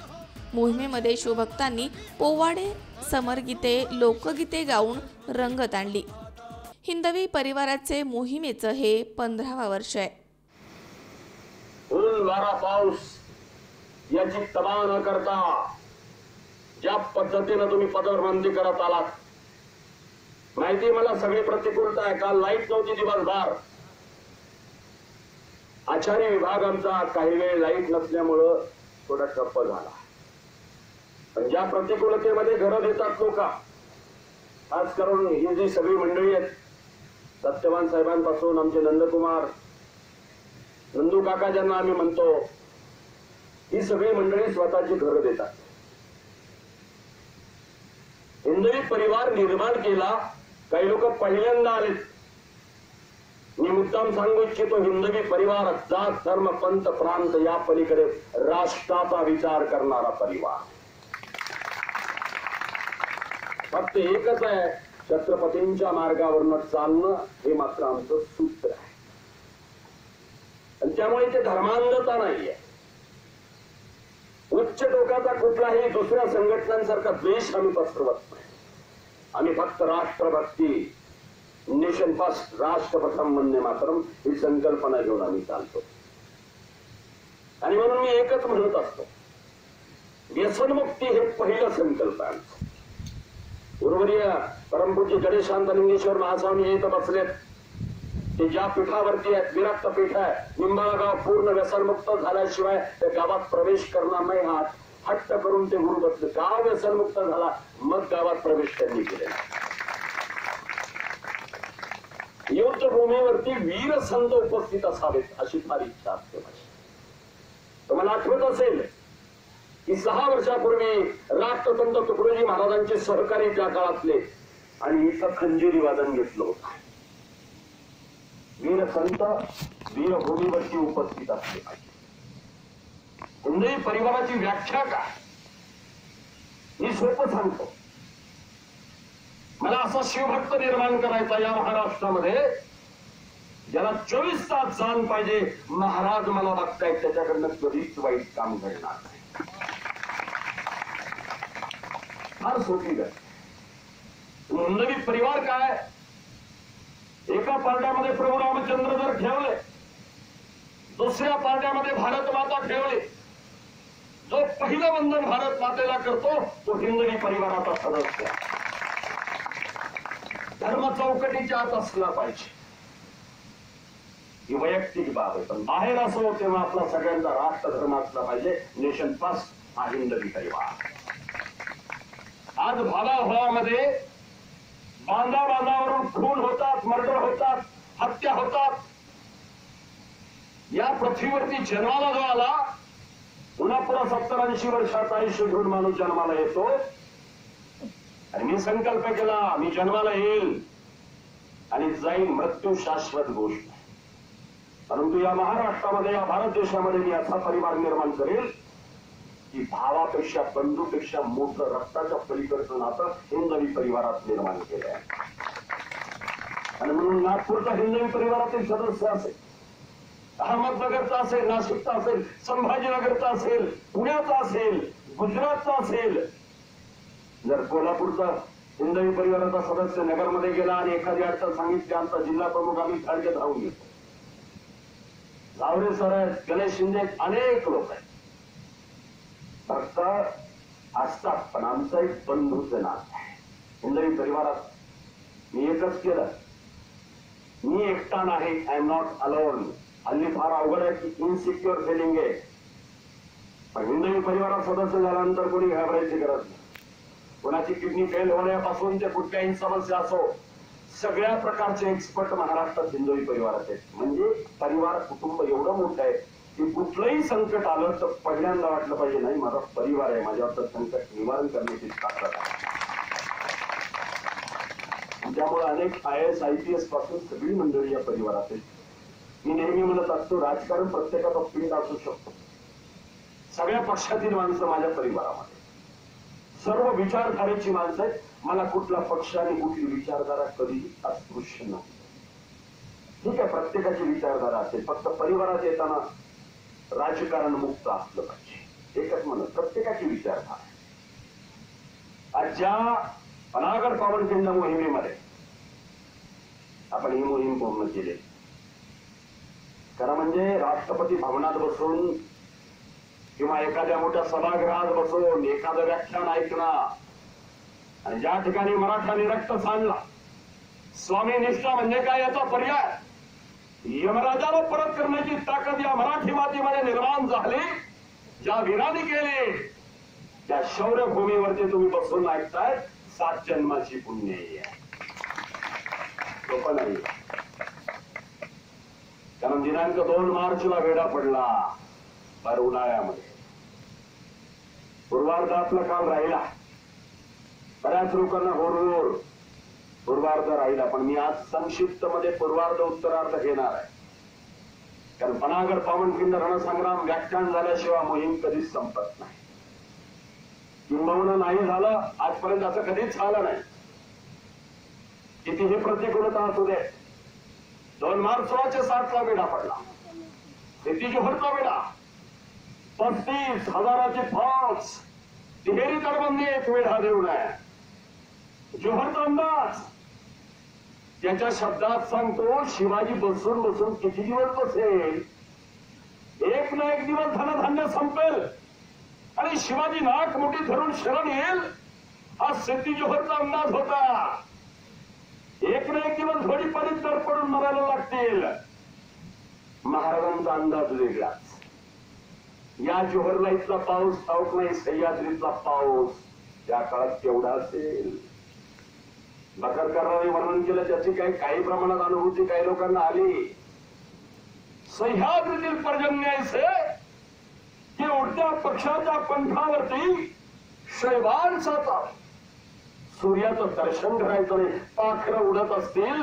मोहिमेमध्ये शिवभक्तांनी पोवाडे, समरगीते, लोकगीते गाऊन रंगत आणली. हिंदवी परिवाराचे मोहिमेचं हे 15वा वर्ष आहे. ऊन वारा पाऊस याची तमा न करता ज्या पद्धतीनं तुम्ही पदरबंदी करत आलात, माहिती मला सगळी प्रतिकूलता आहे. काल लाईट नव्हती दिवसभर. आचारी विभाग आमचा काही वेळ लाईट नसल्यामुळं थोडा ठप्प झाला. पण ज्या प्रतिकूलतेमध्ये घरं देतात लोक, खास करून ही जी सगळी मंडळी आहेत, सत्यवान साहेबांपासून आमचे नंदकुमार, नंदू काका ज्यांना आम्ही म्हणतो, ही सगळी मंडळी स्वतःची घरं देतात. हिंदवी परिवार निर्माण केला. काही लोक पहिल्यांदा आलेत. मी मुद्दाम सांगू इच्छितो, हिंदवी परिवार जात, धर्म, पंथ, प्रांत या पलीकडे राष्ट्राचा विचार करणारा परिवार. फक्त एकच आहे, छत्रपतींच्या मार्गावरनं चालणं हे मात्र आमचं सूत्र आहे. आणि त्यामुळे ते धर्मांधता नाहीये. उच्च टोकाचा कुठलाही दुसऱ्या संघटनांसारखा द्वेष आम्ही पसरवत नाही. आम्ही फक्त राष्ट्रभक्ती, नेशन फर्स्ट, राष्ट्र प्रथम, वंदे मातरम ही संकल्पना घेऊन आम्ही चालतो. आणि म्हणून मी एकच म्हणत असतो, व्यसनमुक्ती हे पहिलं संकल्प आहे. उर्वरीय परमपूज्य गणेशांतलिंगेश्वर महास्वामी इथं बसलेत. ते ज्या पीठावरती आहेत, विरक्त पीठ आहे. निंबाळा गाव पूर्ण व्यसनमुक्त झाल्याशिवाय त्या गावात प्रवेश करणार नाही हा हट्ट करून ते गुरु बसले. गाव व्यसनमुक्त झाला, मग गावात प्रवेश त्यांनी केलेला. युद्धभूमीवरती वीर संत उपस्थित असावेत अशी फार इच्छा असते माझी. तुम्हाला आठवत असेल की 6 वर्षापूर्वी राष्ट्रसंत तुकडोजी महाराजांचे सहकारी त्या काळातले, आणि इथं खंजिरी वादन घेतलं होतं. वीर संत वीरभूमीवरती उपस्थित असले पाहिजे. हिंदवी परिवाराची व्याख्या काय मी सोपं सांगतो. मला असा शिवभक्त निर्माण करायचा या महाराष्ट्रामध्ये, ज्याला 24 तास जाण पाहिजे, महाराज मला बघतायत, त्याच्याकडनं कधीच वाईट काम घडणार नाही. फार सोपी गत. हिंदवी परिवार काय, एका पारड्यामध्ये प्रभू रामचंद्र जर ठेवले, दुसऱ्या पारड्यामध्ये भारत माता ठेवली, जो पहिलं वंदन भारत मातेला करतो तो हिंदवी परिवाराचा सदस्य. धर्म चौकटीच्या आत असला पाहिजे. ही वैयक्तिक बाब आहे, पण बाहेर असो तेव्हा आपला सगळ्यांचा राष्ट्रधर्म असला पाहिजे. नेशन फर्स्ट हा हिंदवी परिवार. आज भागाभागामध्ये बांधावरून खून होतात, मर्डर होतात, हत्या होतात. या पृथ्वीवरती जन्माला जो आला, पुन्हा 70-80 वर्षाचं आयुष्य घेऊन माणूस जन्माला येतो आणि मी संकल्प केला, मी जन्माला येईल आणि जाईल, मृत्यू शाश्वत गोष्ट. परंतु या महाराष्ट्रामध्ये, या भारत देशामध्ये मी असा परिवार निर्माण करेल की भावापेक्षा, बंधूपेक्षा मोठं रक्ताच्या पलीकडचं नातं हिंदवी परिवारात निर्माण केलं आहे. आणि म्हणून नागपूरचा हिंदवी परिवारातील सदस्य असेल, अहमदनगरचा असेल, नाशिकचा असेल, संभाजीनगरचा असेल, पुण्याचा असेल, गुजरातचा असेल, जर कोल्हापूरचा हिंदवी परिवाराचा सदस्य नगरमध्ये गेला आणि एखादी अडचण सांगितली, आमचा जिल्हा प्रमुख आम्ही खाडके धावून घेतो. जावरे सर आहेत, गणेश शिंदे, अनेक लोक आहेत. फक्त असतात, पण आमचं एक बंधूचं नातं आहे हिंदवी परिवारात. मी एकच केलं, मी एकटा नाही, आय एम नॉट अलोन. हल्ली फार अवघड आहे की इनसिक्युअर फिलिंग आहे, पण हिंदवी परिवारात सदस्य झाल्यानंतर कोणी घाबरायची गरज नाही. कोणाची किडनी फेल होण्यापासून ते कुठल्याही समस्या असो, सगळ्या प्रकारचे एक्सपर्ट महाराष्ट्रात हिंदवी परिवारात आहेत. म्हणजे परिवार, कुटुंब एवढं मोठं आहे की कुठलंही संकट आलं तर पहिल्यांदा वाटलं पाहिजे, नाही माझा परिवार आहे, माझ्यावर संकट निवारण करण्याची ताकद आहे. त्यामुळे अनेक IAS IPS पासून सगळी मंडळी या परिवारात आहेत. मी नेहमी म्हणत असतो, राजकारण प्रत्येकाचा पिंड असू शकतो. सगळ्या पक्षातील माणसं माझ्या परिवारामध्ये, सर्व विचारधारेची माणसं आहेत. मला कुठला पक्ष आणि कुठली विचारधारा कधीही अस्पृश्य नाही. ठीक आहे, प्रत्येकाची विचारधारा असेल, फक्त परिवारात येताना राजकारण मुक्त असलं पाहिजे. एकच म्हणत, प्रत्येकाची विचारधारा. आज ज्या पनागड पावनखिंड मोहिमेमध्ये आपण ही मोहीम पूर्ण केली, खरं म्हणजे राष्ट्रपती भवनात बसून किंवा एखाद्या मोठ्या सभागृहात बसून एखादं व्याख्यान ऐकणं आणि ज्या ठिकाणी मराठाने रक्त सांडला, स्वामी निष्ठा म्हणजे काय याचा पर्याय यमराजाला परत करण्याची ताकद या मराठी मातीमध्ये निर्माण झाली. ज्या वीरांनी केले त्या शौर्यभूमीवरती तुम्ही बसून ऐकताय, 7 जन्माची पुण्य आहे. सोपं नाही, कारण दिनांक 2 मार्चला वेढा पडला भर उन्हाळ्यामध्ये. पूर्वार्ध आपला काल राहिला, बऱ्याच लोकांना होरहोर पूर्वार्ध राहिला, पण मी आज संक्षिप्त मध्ये पूर्वार्ध उत्तरार्ध घेणार आहे. कारण पनागड पावनखिंड रणसंग्राम व्याख्यान झाल्याशिवाय मोहीम कधीच संपत नाही. किंबहुना नाही झालं, आजपर्यंत असं कधीच झालं नाही. कितीही प्रतिकूलता असू दे, 2 मार्च 1607ला वेढा पडला, सिद्धी जोहरचा वेढा, 35,000ची फौज, तिहेरी तटबंदी, एक वेढा देऊन आहे. जोहरचा अंदाज, त्याच्या शब्दात सांगतो, शिवाजी बसून बसून किती दिवस बसेल, एक ना एक दिवस धनधान्य संपेल आणि शिवाजी नाक मोठी धरून शरण येईल, हा सिद्धी जोहरचा अंदाज होता. एक ना एक दिवस घोडी पाणीत तर पडून मरायला लागतील. महाराजांचा अंदाज वेगळाच. या जोहरला इथला पाऊस ठाऊक नाही, सह्याद्रीतला पाऊस त्या काळात केवढा असेल. बकरकरांनी वर्णन केलं, त्याची काही प्रमाणात अनुभूती काही लोकांना आली. सह्याद्रीतील पर्जन्य ऐसे की उडत्या पक्षाच्या पंखावरती शैवान साचा, सूर्याचं दर्शन करायचं नाही, पाखरं उडत असतील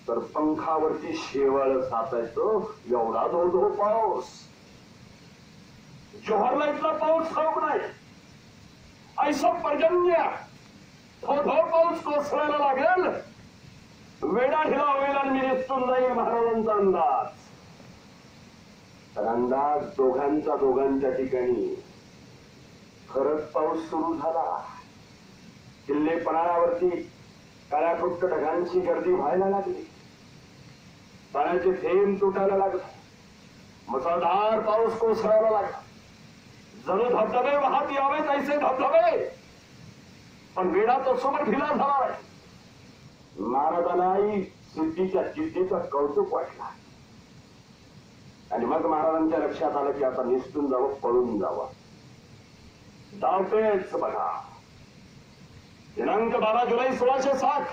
तर पंखावरती शेवाळ साचायचं, एवढा धो पाऊस. जोहरला इथला पाऊस ठाऊक नाही, ऐसा पर्जन्य धो पाऊस कोसळायला लागेल, वेडा ढिला होईल आणि मी निसटून जाईल, महाराजांचा अंदाज. तर अंदाज दोघांच्या ठिकाणी खरंच पाऊस सुरू झाला. किल्ले पन्हाळ्यावरती काळ्याकुट्ट ढगांची गर्दी व्हायला लागली, पाण्याचे थेंब तुटायला लागले, मुसळधार पाऊस कोसळायला लागला. जणू धबधबे वाहत यावेत ऐसे धबधबे, पण वेढा तो समोर ढिला झाला. महाराजांनाही सिद्धीच्या जिद्दीचं कौतुक वाटला. आणि मग महाराजांच्या लक्षात आलं की आता निसटून जावं, पळून जावं. धावतेच बघा. दिनांक 12 जुलै 1660,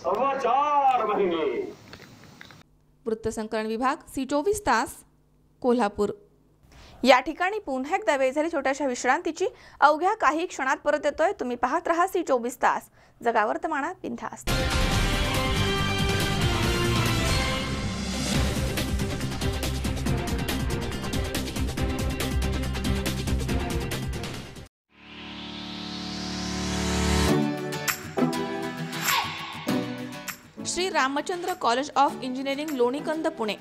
4.25 महिने. वृत्तसंकलन विभाग C24 तास कोल्हापूर. या ठिकाणी पुन्हा एकदा वेळ झाली छोट्याशा विश्रांतीची. अवघ्या काही क्षणात परत येतोय. तुम्ही पाहत रहा C24 तास, जगा वर्तमानात बिनधास्त. Shri Ramchandra college of engineering Lonikand Pune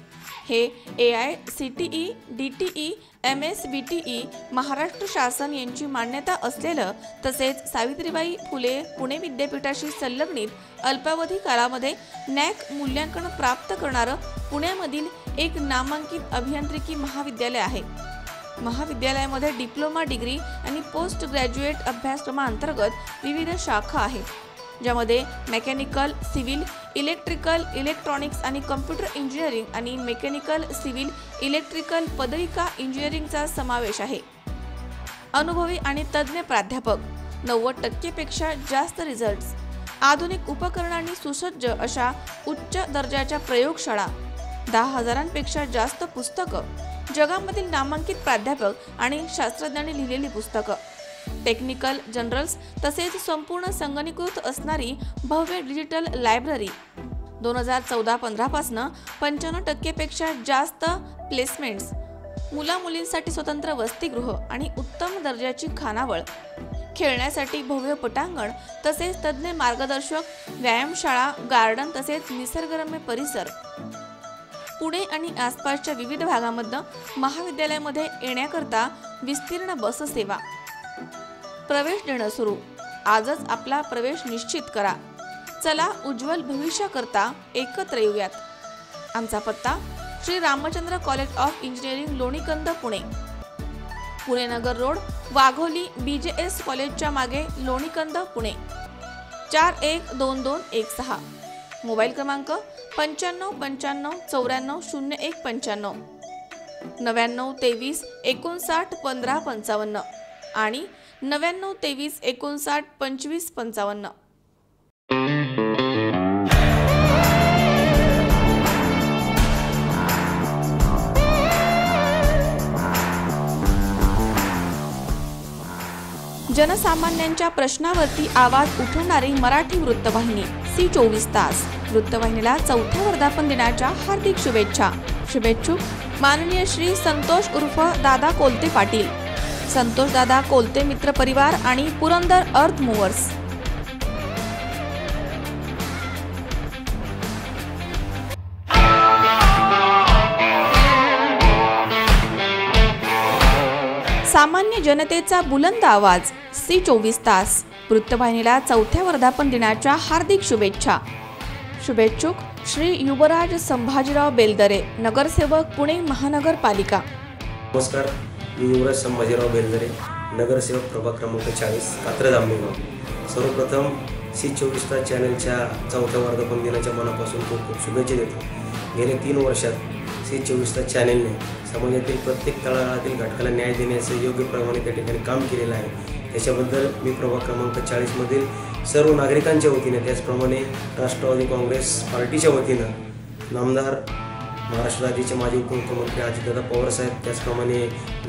हे AICTE DTE MSBTE महाराष्ट्र शासन यांची मान्यता असलेलं तसेच सावित्रीबाई फुले पुणे विद्यापीठाशी संलग्नित अल्पावधी काळामध्ये NAC मूल्यांकन प्राप्त करणारं पुण्यामधील एक नामांकित अभियांत्रिकी महाविद्यालय आहे. महाविद्यालयामध्ये डिप्लोमा डिग्री आणि पोस्ट ग्रॅज्युएट अभ्यासक्रमांतर्गत विविध शाखा आहेत, ज्यामध्ये मेकॅनिकल, सिव्हिल, इलेक्ट्रिकल, इलेक्ट्रॉनिक्स आणि कम्प्युटर इंजिनिअरिंग आणि मेकॅनिकल, सिव्हिल, इलेक्ट्रिकल पदविका इंजिनिअरिंगचा समावेश आहे. अनुभवी आणि तज्ज्ञ प्राध्यापक, 90% पेक्षा जास्त रिझल्ट्स, आधुनिक उपकरणांनी सुसज्ज अशा उच्च दर्जाच्या प्रयोगशाळा, 10,000पेक्षा जास्त पुस्तकं, जगामधील नामांकित प्राध्यापक आणि शास्त्रज्ञांनी लिहिलेली पुस्तकं, टेक्निकल जर्नल्स तसेच संपूर्ण संगणकीकृत असणारी भव्य डिजिटल लायब्ररी, 2014-15 पासून 95% पेक्षा जास्त प्लेसमेंट्स, मुला-मुलींसाठी स्वतंत्र वसतिगृह आणि उत्तम दर्जाची खानावळ, खेळण्यासाठी भव्य पटांगण तसेच तज्ज्ञ मार्गदर्शक, व्यायामशाळा, गार्डन तसेच निसर्गरम्य परिसर. पुणे आणि आसपासच्या विविध भागांमधून महाविद्यालयामध्ये येण्याकरता विस्तीर्ण बस सेवा. प्रवेश देणं सुरू. आजच आपला प्रवेश निश्चित करा. चला उज्ज्वल भविष्याकरता एकत्र येऊयात. आमचा पत्ता Shri Ramchandra college of engineering Lonikand Pune, Pune Nagar road, Wagholi, BJS कॉलेजच्या मागे, लोणीकंद पुणे, 412216. मोबाईल क्रमांक 9595 94 0195, 99 23 59 15 55 आणि 99 23 59 25 55. जनसामान्यांच्या प्रश्नावरती आवाज उठवणारी मराठी वृत्तवाहिनी C24 तास. वृत्तवाहिनीला 4थ्या वर्धापन दिनाच्या हार्दिक शुभेच्छा. शुभेच्छुक माननीय श्री संतोष उर्फ दादा कोलते पाटील, संतोष दादा कोलते मित्र परिवार आणि पुरंदर अर्थ मूव्हर्स. सामान्य जनतेचा बुलंद आवाज C24 तास. वृत्तवाहिनीला 4थ्या वर्धापन दिनाच्या हार्दिक शुभेच्छा. शुभेच्छुक श्री युवराज संभाजीराव बेलदरे, नगरसेवक पुणे महानगरपालिका. नमस्कार, मी युवराज संभाजीराव बेलदरे, नगरसेवक प्रभाग क्रमांक 40, कात्रज आंबेगाव. सर्वप्रथम C24 तास चॅनलच्या 4थ्या वर्धापन दिनाच्या मनापासून खूप खूप शुभेच्छा देतो. गेल्या 3 वर्षात C24 तास चॅनलने समाजातील प्रत्येक तळागाळातील घटकाला न्याय देण्याचं योग्य प्रमाणे त्या ठिकाणी काम केलेलं आहे. त्याच्याबद्दल मी प्रभाग क्रमांक 40 मधील सर्व नागरिकांच्या वतीने, त्याचप्रमाणे राष्ट्रवादी काँग्रेस पार्टीच्या वतीनं नामदार महाराष्ट्र राज्याचे माजी उपमुख्यमंत्री अजितदादा पवार साहेब, त्याचप्रमाणे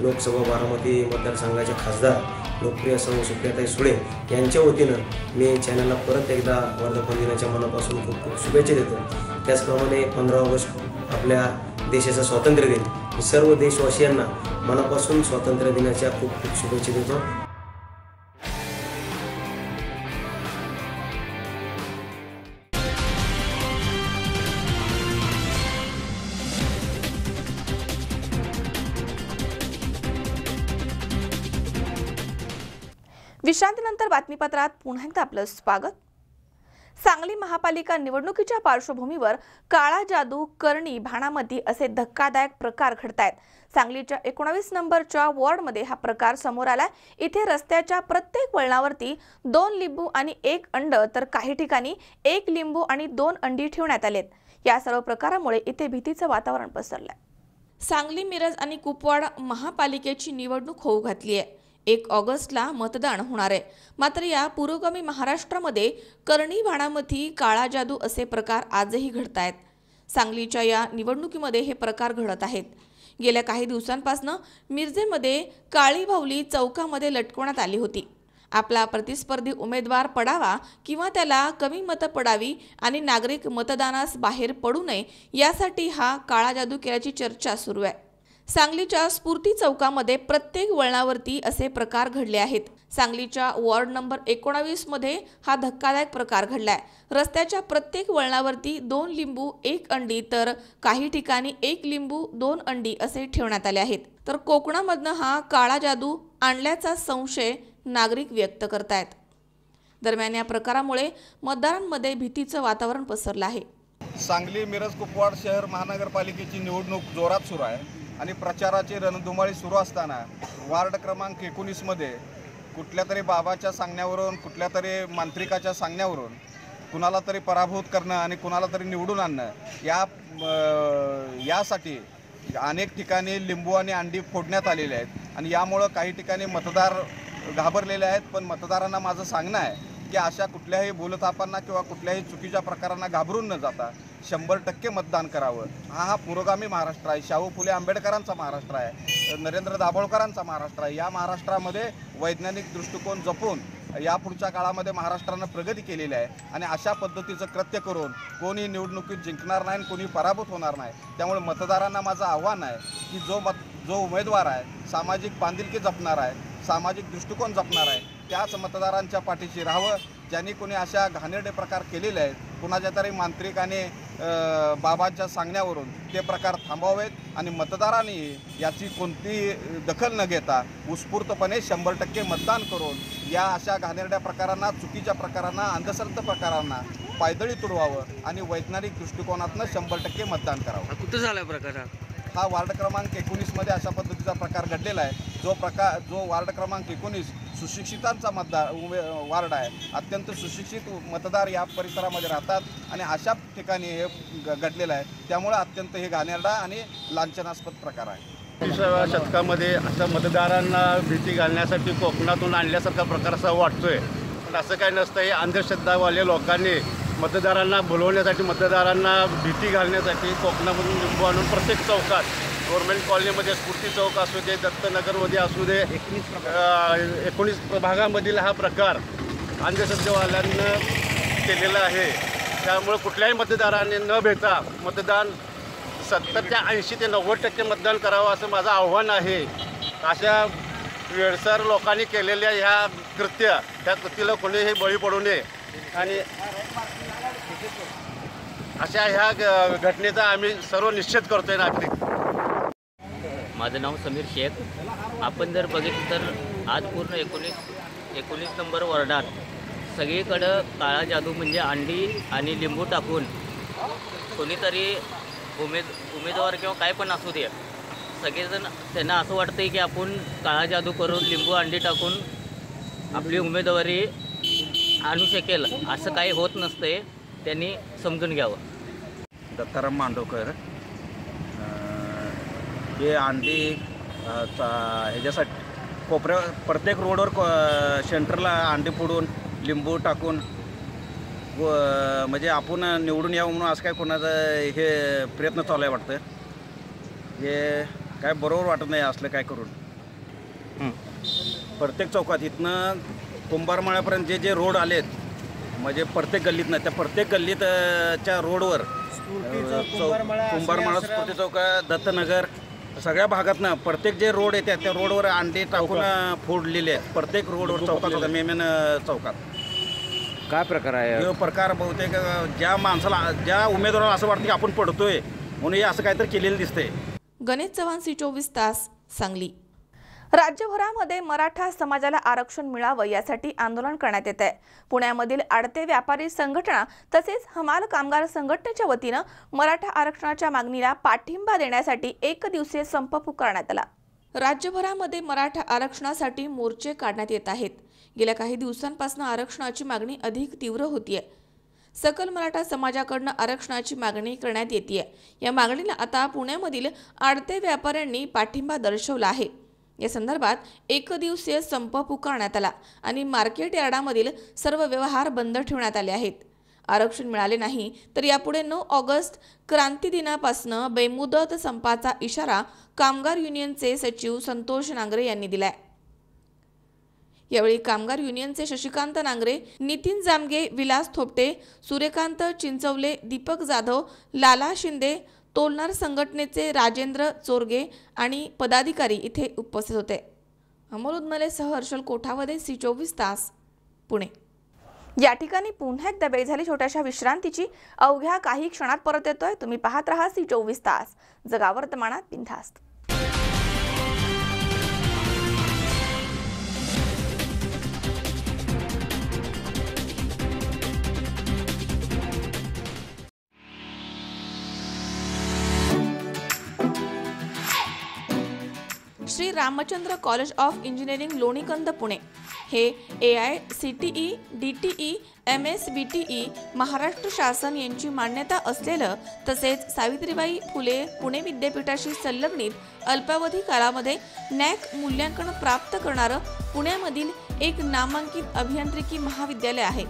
लोकसभा बारामती मतदारसंघाच्या खासदार लोकप्रिय सौ सुप्रियाताई सुळे यांच्या वतीनं मी चॅनलला परत एकदा वर्धापन दिनाच्या मनापासून खूप खूप शुभेच्छा देतो. त्याचप्रमाणे 15 ऑगस्ट आपल्या देशाचा स्वातंत्र्य दिन, मी सर्व देशवासियांना मनापासून स्वातंत्र्य दिनाच्या खूप खूप शुभेच्छा देतो. विश्रांतीनंतर बातमीपत्रात पुन्हा एकदा आपलं स्वागत. सांगली महापालिका निवडणुकीच्या पार्श्वभूमीवर काळा जादू, करणी, भाणामती असे धक्कादायक प्रकार घडतायत. सांगलीच्या 19 नंबरच्या वॉर्डमध्ये हा प्रकार समोर आला. इथे रस्त्याच्या प्रत्येक वळणावरती 2 लिंबू आणि 1 अंड, तर काही ठिकाणी 1 लिंबू आणि 2 अंडी ठेवण्यात आलेत. या सर्व प्रकारामुळे इथे भीतीचं वातावरण पसरलंय. सांगली, मिरज आणि कुपवाड महापालिकेची निवडणूक होऊ घातली आहे. 1 ऑगस्टला मतदान होणार आहे. मात्र या पुरोगामी महाराष्ट्रामध्ये करणी भाणामती, काळा जादू असे प्रकार आजही घडत आहेत. सांगलीच्या या निवडणुकीमध्ये हे प्रकार घडत आहेत. गेल्या काही दिवसांपासून मिरजेमध्ये काळी बाहुली चौकामध्ये लटकवण्यात आली होती. आपला प्रतिस्पर्धी उमेदवार पडावा किंवा त्याला कमी मतं पडावी आणि नागरिक मतदानास बाहेर पडू नये यासाठी हा काळा जादू केल्याची चर्चा सुरू आहे. सांगलीच्या स्फूर्ती चौकामध्ये प्रत्येक वळणावरती असे प्रकार घडले आहेत. सांगलीच्या वॉर्ड नंबर 19 मध्ये हा धक्कादायक प्रकार घडलाय. रस्त्याच्या प्रत्येक वळणावरती 2 लिंबू 1 अंडी तर काही ठिकाणी 1 लिंबू 2 अंडी असे ठेवण्यात आले आहेत. तर कोकणामधनं हा काळा जादू आणल्याचा संशय नागरिक व्यक्त करतायत. दरम्यान या प्रकारामुळे मतदारांमध्ये भीतीचं वातावरण पसरलं आहे. सांगली, मिरज, कुपवाड शहर महानगरपालिकेची निवडणूक जोरात सुरू आहे आणि प्रचाराची रणधुमाळी सुरू असताना वार्ड क्रमांक 19 मध्ये कुठल्या तरी बाबाच्या सांगण्यावरून, कुठल्या तरी मांत्रिकाच्या सांगण्यावरून कुणाला तरी पराभूत करणं आणि कुणाला तरी निवडून आणणं यासाठी अनेक ठिकाणी लिंबू आणि अंडी फोडण्यात आलेले आहेत आणि यामुळं काही ठिकाणी मतदार घाबरलेले आहेत. पण मतदारांना माझं सांगणं आहे की अशा कुठल्याही बोलतापांना किंवा कुठल्याही चुकीच्या प्रकारांना घाबरून न जाता 100% मतदान करावं. हा पुरोगामी महाराष्ट्र आहे. शाहू फुले आंबेडकरांचा महाराष्ट्र आहे. नरेंद्र दाभोळकरांचा महाराष्ट्र आहे. या महाराष्ट्रामध्ये वैज्ञानिक दृष्टिकोन जपून यापुढच्या काळामध्ये महाराष्ट्रानं प्रगती केलेली आहे आणि अशा पद्धतीचं कृत्य करून कोणी निवडणुकीत जिंकणार नाही, कोणी पराभूत होणार नाही. त्यामुळे मतदारांना माझं आव्हान आहे की जो उमेदवार आहे सामाजिक बांधिलकी जपणार आहे, सामाजिक दृष्टिकोन जपणार आहे, त्याच मतदारांच्या पाठीशी राहावं. ज्यांनी कोणी अशा घाणेरडे प्रकार केलेले आहेत, कुणाच्या तरी मांत्रिक आणि बाबांच्या सांगण्यावरून ते प्रकार थांबवावेत आणि मतदारांनी याची कोणतीही दखल न घेता उत्स्फूर्तपणे 100% मतदान करून या अशा घाणेरड्या प्रकारांना, चुकीच्या प्रकारांना, अंधश्रद्धा प्रकारांना पायदळी तुडवावं आणि वैज्ञानिक दृष्टिकोनातनं 100% मतदान करावं. कुठं झाला प्रकार हा वार्ड क्रमांक 19 मध्ये अशा पद्धतीचा प्रकार घडलेला आहे. जो वार्ड क्रमांक 19 सुशिक्षितांचा वार्ड आहे. अत्यंत सुशिक्षित मतदार या परिसरामध्ये राहतात आणि अशा ठिकाणी हे घडलेलं आहे. त्यामुळे अत्यंत हे घाणेरडा आणि लांछनास्पद प्रकार आहे. 20व्या शतकामध्ये अशा मतदारांना भीती घालण्यासाठी कोकणातून आणल्यासारखा प्रकार असा वाटतोय. पण असं काही नसतं. हे अंधश्रद्धावाले लोकांनी मतदारांना बोलवण्यासाठी, मतदारांना भीती घालण्यासाठी कोकणामधून लिंबू आणून प्रत्येक चौकात, गव्हर्नमेंट कॉलनीमध्ये स्फूर्ती चौक असू दे, दत्तनगरमध्ये असू दे, 19 प्रभागामधील हा प्रकार अंधश्रद्धेवाल्यांना केलेला आहे. त्यामुळे कुठल्याही मतदारांनी न भेटा मतदान 70 ते 80 ते 90% मतदान करावं असं माझं आव्हान आहे. अशा वेडसर लोकांनी केलेल्या ह्या त्या कृतीला कोणीही बळी पडू नये आणि अशा ह्या घटनेचा आम्ही सर्व निश्चित करतोय नागरिक. माझं नाव समीर शेख. आपण जर बघितलं तर आज पूर्ण 19 नंबर वॉर्डात सगळीकडं काळा जादू म्हणजे अंडी आणि लिंबू टाकून कोणीतरी उमेदवार किंवा काय पण असू दे, सगळेजण त्यांना असं वाटतं की आपण काळा जादू करून लिंबू अंडी टाकून आपली उमेदवारी आणू शकेल. असं काही होत नसते. त्यांनी समजून घ्यावं. दत्ताराम मांडवकर हे अंडी ह्याच्यासाठी प्रत्येक रोडवर सेंटरला अंडी फोडून लिंबू टाकून म्हणजे आपण निवडून यावं म्हणून असं काय कोणाचं हे प्रयत्न चालू आहे वाटतं. हे काय बरोबर वाटत नाही असलं काय करून. प्रत्येक चौकात इथनं कुंभारमाळ्यापर्यंत जे रोड आलेत म्हणजे प्रत्येक गल्लीतनं, त्या प्रत्येक गल्लीतच्या रोडवर कुंभारमाळा, स्फूर्ती चौक, दत्तनगर सगळ्या भागातनं प्रत्येक जे रोड येतात त्या रोडवर अंडी टाकून फोडलेले आहेत. प्रत्येक रोडवर चौकात मेन चौकात काय प्रकार आहे? हे प्रकार बहुतेक ज्या माणसाला, ज्या उमेदवाराला असं वाटतं की आपण पडतोय म्हणून हे असं काहीतरी केलेलं दिसतंय. गणेश चव्हाण, C24 तास, सांगली. राज्यभरामध्ये मराठा समाजाला आरक्षण मिळावं यासाठी आंदोलन करण्यात येत आहे. पुण्यामधील आडते व्यापारी संघटना तसेच हमाल कामगार संघटनेच्या वतीनं मराठा आरक्षणाच्या मागणीला पाठिंबा देण्यासाठी 1 दिवसीय संप पुकारण्यात आला. राज्यभरामध्ये मराठा आरक्षणासाठी मोर्चे काढण्यात येत आहेत. गेल्या काही दिवसांपासून आरक्षणाची मागणी अधिक तीव्र होतीये. सकल मराठा समाजाकडून आरक्षणाची मागणी करण्यात येते। या मागणीला आता पुण्यामधील आडते व्यापाऱ्यांनी पाठिंबा दर्शवला आहे। या संदर्भात एकदिवसीय संप पुकारण्यात आला आणि मार्केट यार्डामधील सर्व व्यवहार बंद ठेवण्यात आले आहेत। आरक्षण मिळाले नाही तर यापुढे 9 ऑगस्ट क्रांती दिनापासून बेमुदत संपाचा इशारा कामगार युनियनचे सचिव संतोष नांगरे यांनी दिलाय। यावेळी कामगार युनियनचे शशिकांत नांगरे, नितीन जामगे, विलास थोपटे, सूर्यकांत चिंचवले, दीपक जाधव, लाला शिंदे, तोलनार संघटनेचे राजेंद्र चोरगे आणि पदाधिकारी इथे उपस्थित होते। अमोल उदमलेसह हर्षल कोठावदे, C24 तास, पुणे। या ठिकाणी पुन्हा एकदा वेळ झाली छोट्याशा विश्रांतीची। अवघ्या काही क्षणात परत येतोय। तुम्ही पाहत रहा C24 तास, जगा वर्तमानात बिनधास्त। Shri Ramchandra college of engineering Lonikand Pune हे AICTE DTE MSBTE महाराष्ट्र शासन यांची मान्यता असलेलं तसेच सावित्रीबाई फुले पुणे विद्यापीठाशी संलग्नित अल्पावधी कालामध्ये NAC मूल्यांकन प्राप्त करणारं पुण्यामधील एक नामांकित अभियांत्रिकी महाविद्यालय आहे।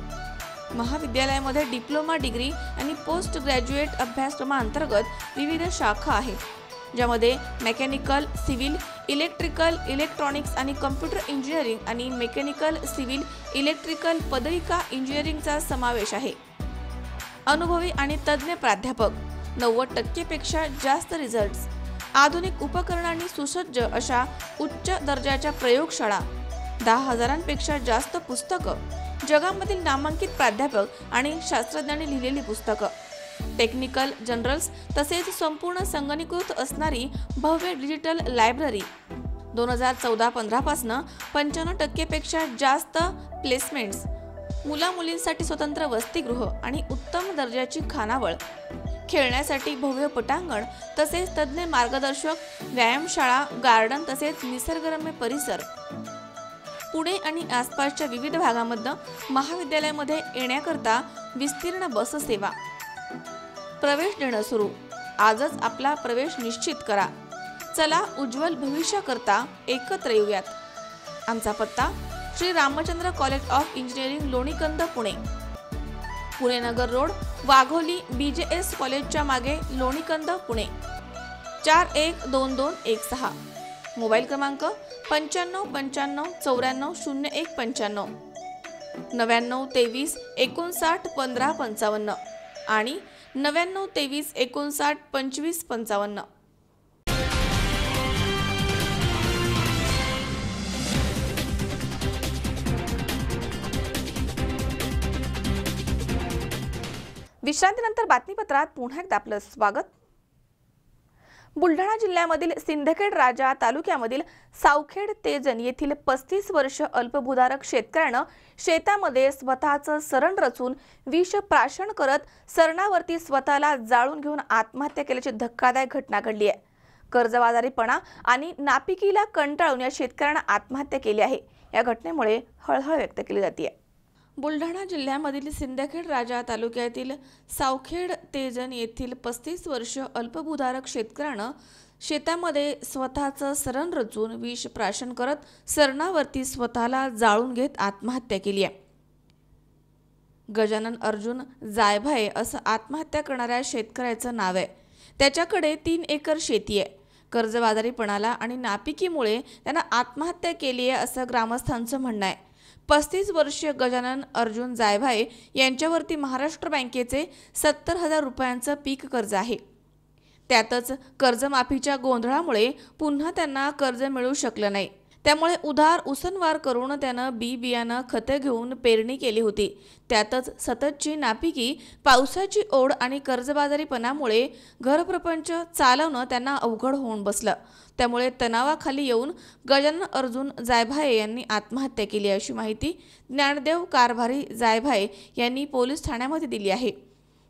महाविद्यालयामध्ये डिप्लोमा डिग्री आणि पोस्ट ग्रॅज्युएट अभ्यासक्रमांतर्गत विविध शाखा आहेत, ज्यामध्ये मेकॅनिकल, सिव्हिल, इलेक्ट्रिकल, इलेक्ट्रॉनिक्स आणि कम्प्युटर इंजिनिअरिंग आणि मेकॅनिकल, सिव्हिल, इलेक्ट्रिकल पदविका इंजिनिअरिंगचा समावेश आहे। अनुभवी आणि तज्ञ प्राध्यापक, 90% पेक्षा जास्त रिझल्ट्स, आधुनिक उपकरणांनी सुसज्ज अशा उच्च दर्जाच्या प्रयोगशाळा, 10,000पेक्षा जास्त पुस्तकं, जगामधील नामांकित प्राध्यापक आणि शास्त्रज्ञांनी लिहिलेली पुस्तकं, टेक्निकल जर्नल्स तसेच संपूर्ण संगणकीकृत असणारी भव्य डिजिटल लायब्ररी, 2014-15 पासून 95% पेक्षा जास्त प्लेसमेंट्स, मुला मुलींसाठी स्वतंत्र वसतिगृह आणि उत्तम दर्जाची खानावळ, खेळण्यासाठी भव्य पटांगण तसेच तज्ञ मार्गदर्शक, व्यायामशाळा, गार्डन तसेच निसर्गरम्य परिसर। पुणे आणि आसपासच्या विविध भागांमधून महाविद्यालयामध्ये येण्याकरता विस्तीर्ण बस सेवा। प्रवेश देणं सुरू। आजच आपला प्रवेश निश्चित करा। चला उज्ज्वल भविष्याकरता एकत्र येऊयात। आमचा पत्ता Shri Ramchandra college of engineering Lonikand Pune, Pune Nagar road, Wagholi, BJS कॉलेजच्या मागे, लोणीकंद पुणे, 412216। मोबाईल क्रमांक 9595 94 0195, 99 23 59 15 55 आणि 99 23 59 25 55। विश्रांतीनंतर बातमीपत्रात पुन्हा एकदा आपलं स्वागत। बुलढाणा जिल्ह्यामधील सिंदखेड राजा तालुक्यामधील सावखेड तेजन येथील 35 वर्ष अल्पभूधारक शेतकऱ्यानं शेतामध्ये स्वतःचं सरण रचून विष प्राशन करत सरणावरती स्वतःला जाळून घेऊन आत्महत्या केल्याची धक्कादायक घटना घडली आहे। कर्जबाजारीपणा आणि नापिकीला कंटाळून या शेतकऱ्यानं आत्महत्या केली आहे। या घटनेमुळे हळहळ व्यक्त केली जाते। बुलढाणा जिल्ह्यामधील सिंदखेड राजा तालुक्यातील सावखेड तेजन येथील 35 वर्ष अल्पभूधारक शेतकऱ्यानं शेतामध्ये स्वतःचं सरण रचून विष प्राशन करत सरणावरती स्वतःला जाळून घेत आत्महत्या केली आहे। गजानन अर्जुन जायभाये असं आत्महत्या करणाऱ्या शेतकऱ्याचं नाव आहे। त्याच्याकडे 3 एकर शेती आहे। कर्जबाजारीपणाला आणि नापिकीमुळे त्यानं आत्महत्या केली आहे असं ग्रामस्थांचं म्हणणं आहे। 35 वर्षीय गजानन अर्जुन जायभाये यांच्यावरती महाराष्ट्र बँकेचे 70,000 रुपयांचं पीक कर्ज आहे। त्यातच कर्जमाफीच्या गोंधळामुळे पुन्हा त्यांना कर्ज मिळू शकलं नाही। त्यामुळे उधार उसनवार करून त्यानं बियाणं खते घेऊन पेरणी केली होती। त्यातच सततची नापिकी, पावसाची ओढ आणि कर्जबाजारीपणामुळे घरप्रपंच चालवणं त्यांना अवघड होऊन बसलं। त्यामुळे तणावाखाली येऊन गजानन अर्जुन जायभाये यांनी आत्महत्या केली अशी माहिती ज्ञानदेव कारभारी जायभाये यांनी पोलीस ठाण्यामध्ये दिली आहे।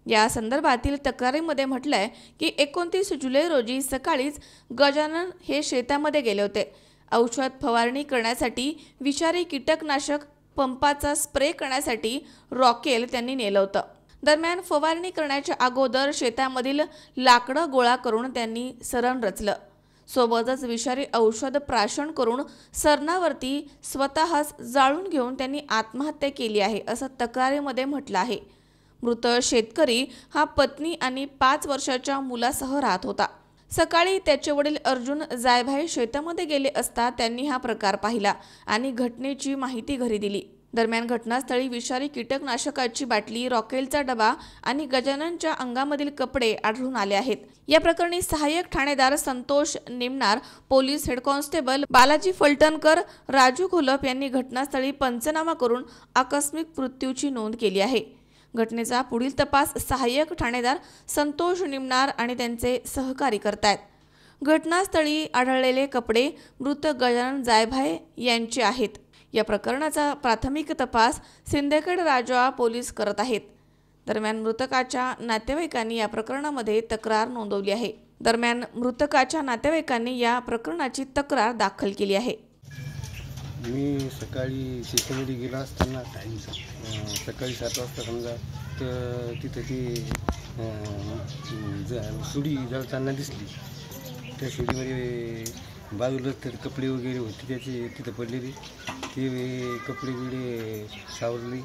या संदर्भातील तक्रारीमध्ये म्हटलंय की 29 जुलै रोजी सकाळीच गजानन हे शेतामध्ये गेले होते। औषध फवारणी करण्यासाठी विषारी कीटकनाशक पंपाचा स्प्रे करण्यासाठी रॉकेल त्यांनी नेलं होतं। दरम्यान फवारणी करण्याच्या अगोदर शेतामधील लाकडं गोळा करून त्यांनी सरण रचलं. सोबतच विषारी औषध प्राशन करून सरणावरती स्वतःच जाळून घेऊन त्यांनी आत्महत्या केली आहे असं तक्रारीमध्ये म्हटलं आहे. मृत शेतकरी हा पत्नी आणि 5 वर्षाच्या मुलासह राहत होता. सकाळी त्याचे वडील अर्जुन जायभाई शेतामध्ये गेले असता त्यांनी हा प्रकार पाहिला आणि घटनेची माहिती घरी दिली. दरम्यान घटनास्थळी विषारी कीटकनाशकाची बाटली, रॉकेलचा डबा आणि गजाननच्या अंगामधील कपडे आढळून आले आहेत. या प्रकरणी सहाय्यक ठाणेदार Santosh Nimnar, police head constable Balaji Phaltankar, Raju Gholap यांनी घटनास्थळी पंचनामा करून आकस्मिक मृत्यूची नोंद केली आहे. घटनेचा पुढील तपास सहाय्यक ठाणेदार संतोष निमनार आणि त्यांचे सहकारी करतायत. घटनास्थळी आढळलेले कपडे मृत गजानन जायभाई यांचे आहेत. या प्रकरणाचा प्राथमिक तपास सिंदखेड राजा पोलीस करत आहेत. दरम्यान मृतकाच्या नातेवाईकांनी या प्रकरणामध्ये तक्रार नोंदवली आहे. दरम्यान मृतकाच्या नातेवाईकांनी या प्रकरणाची तक्रार दाखल केली आहे. मी सकाळी शेतामध्ये गेला असताना सकाळी 7 वाजता समजा तर तिथं ती सुडी जळताना दिसली. त्या सुडीमध्ये बाजूला तर कपडे वगैरे होते त्याचे तिथं पडलेले. ते कपडे बिडे सावरली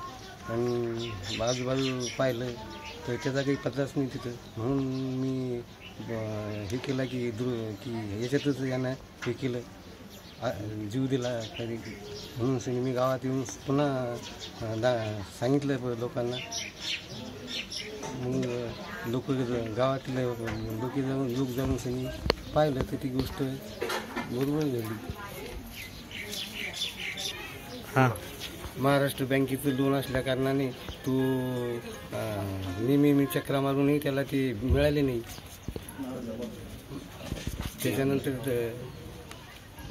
आणि बाजू पाहिलं तर त्याचा काही पत्ताच नाही तिथं. म्हणून मी हे केला की याच्यातच यांना हे केलं, जीव दिला तरी. म्हणून मी गावात येऊन पुन्हा सांगितलं लोकांना. मग लोक गावातले लोक जाऊन सगळी पाहिलं तर ती गोष्ट बरोबर झाली. हां, महाराष्ट्र बँकेचं लोन असल्या कारणाने तो नेहमी चक्रा मारूनही त्याला ते मिळाले नाही. त्याच्यानंतर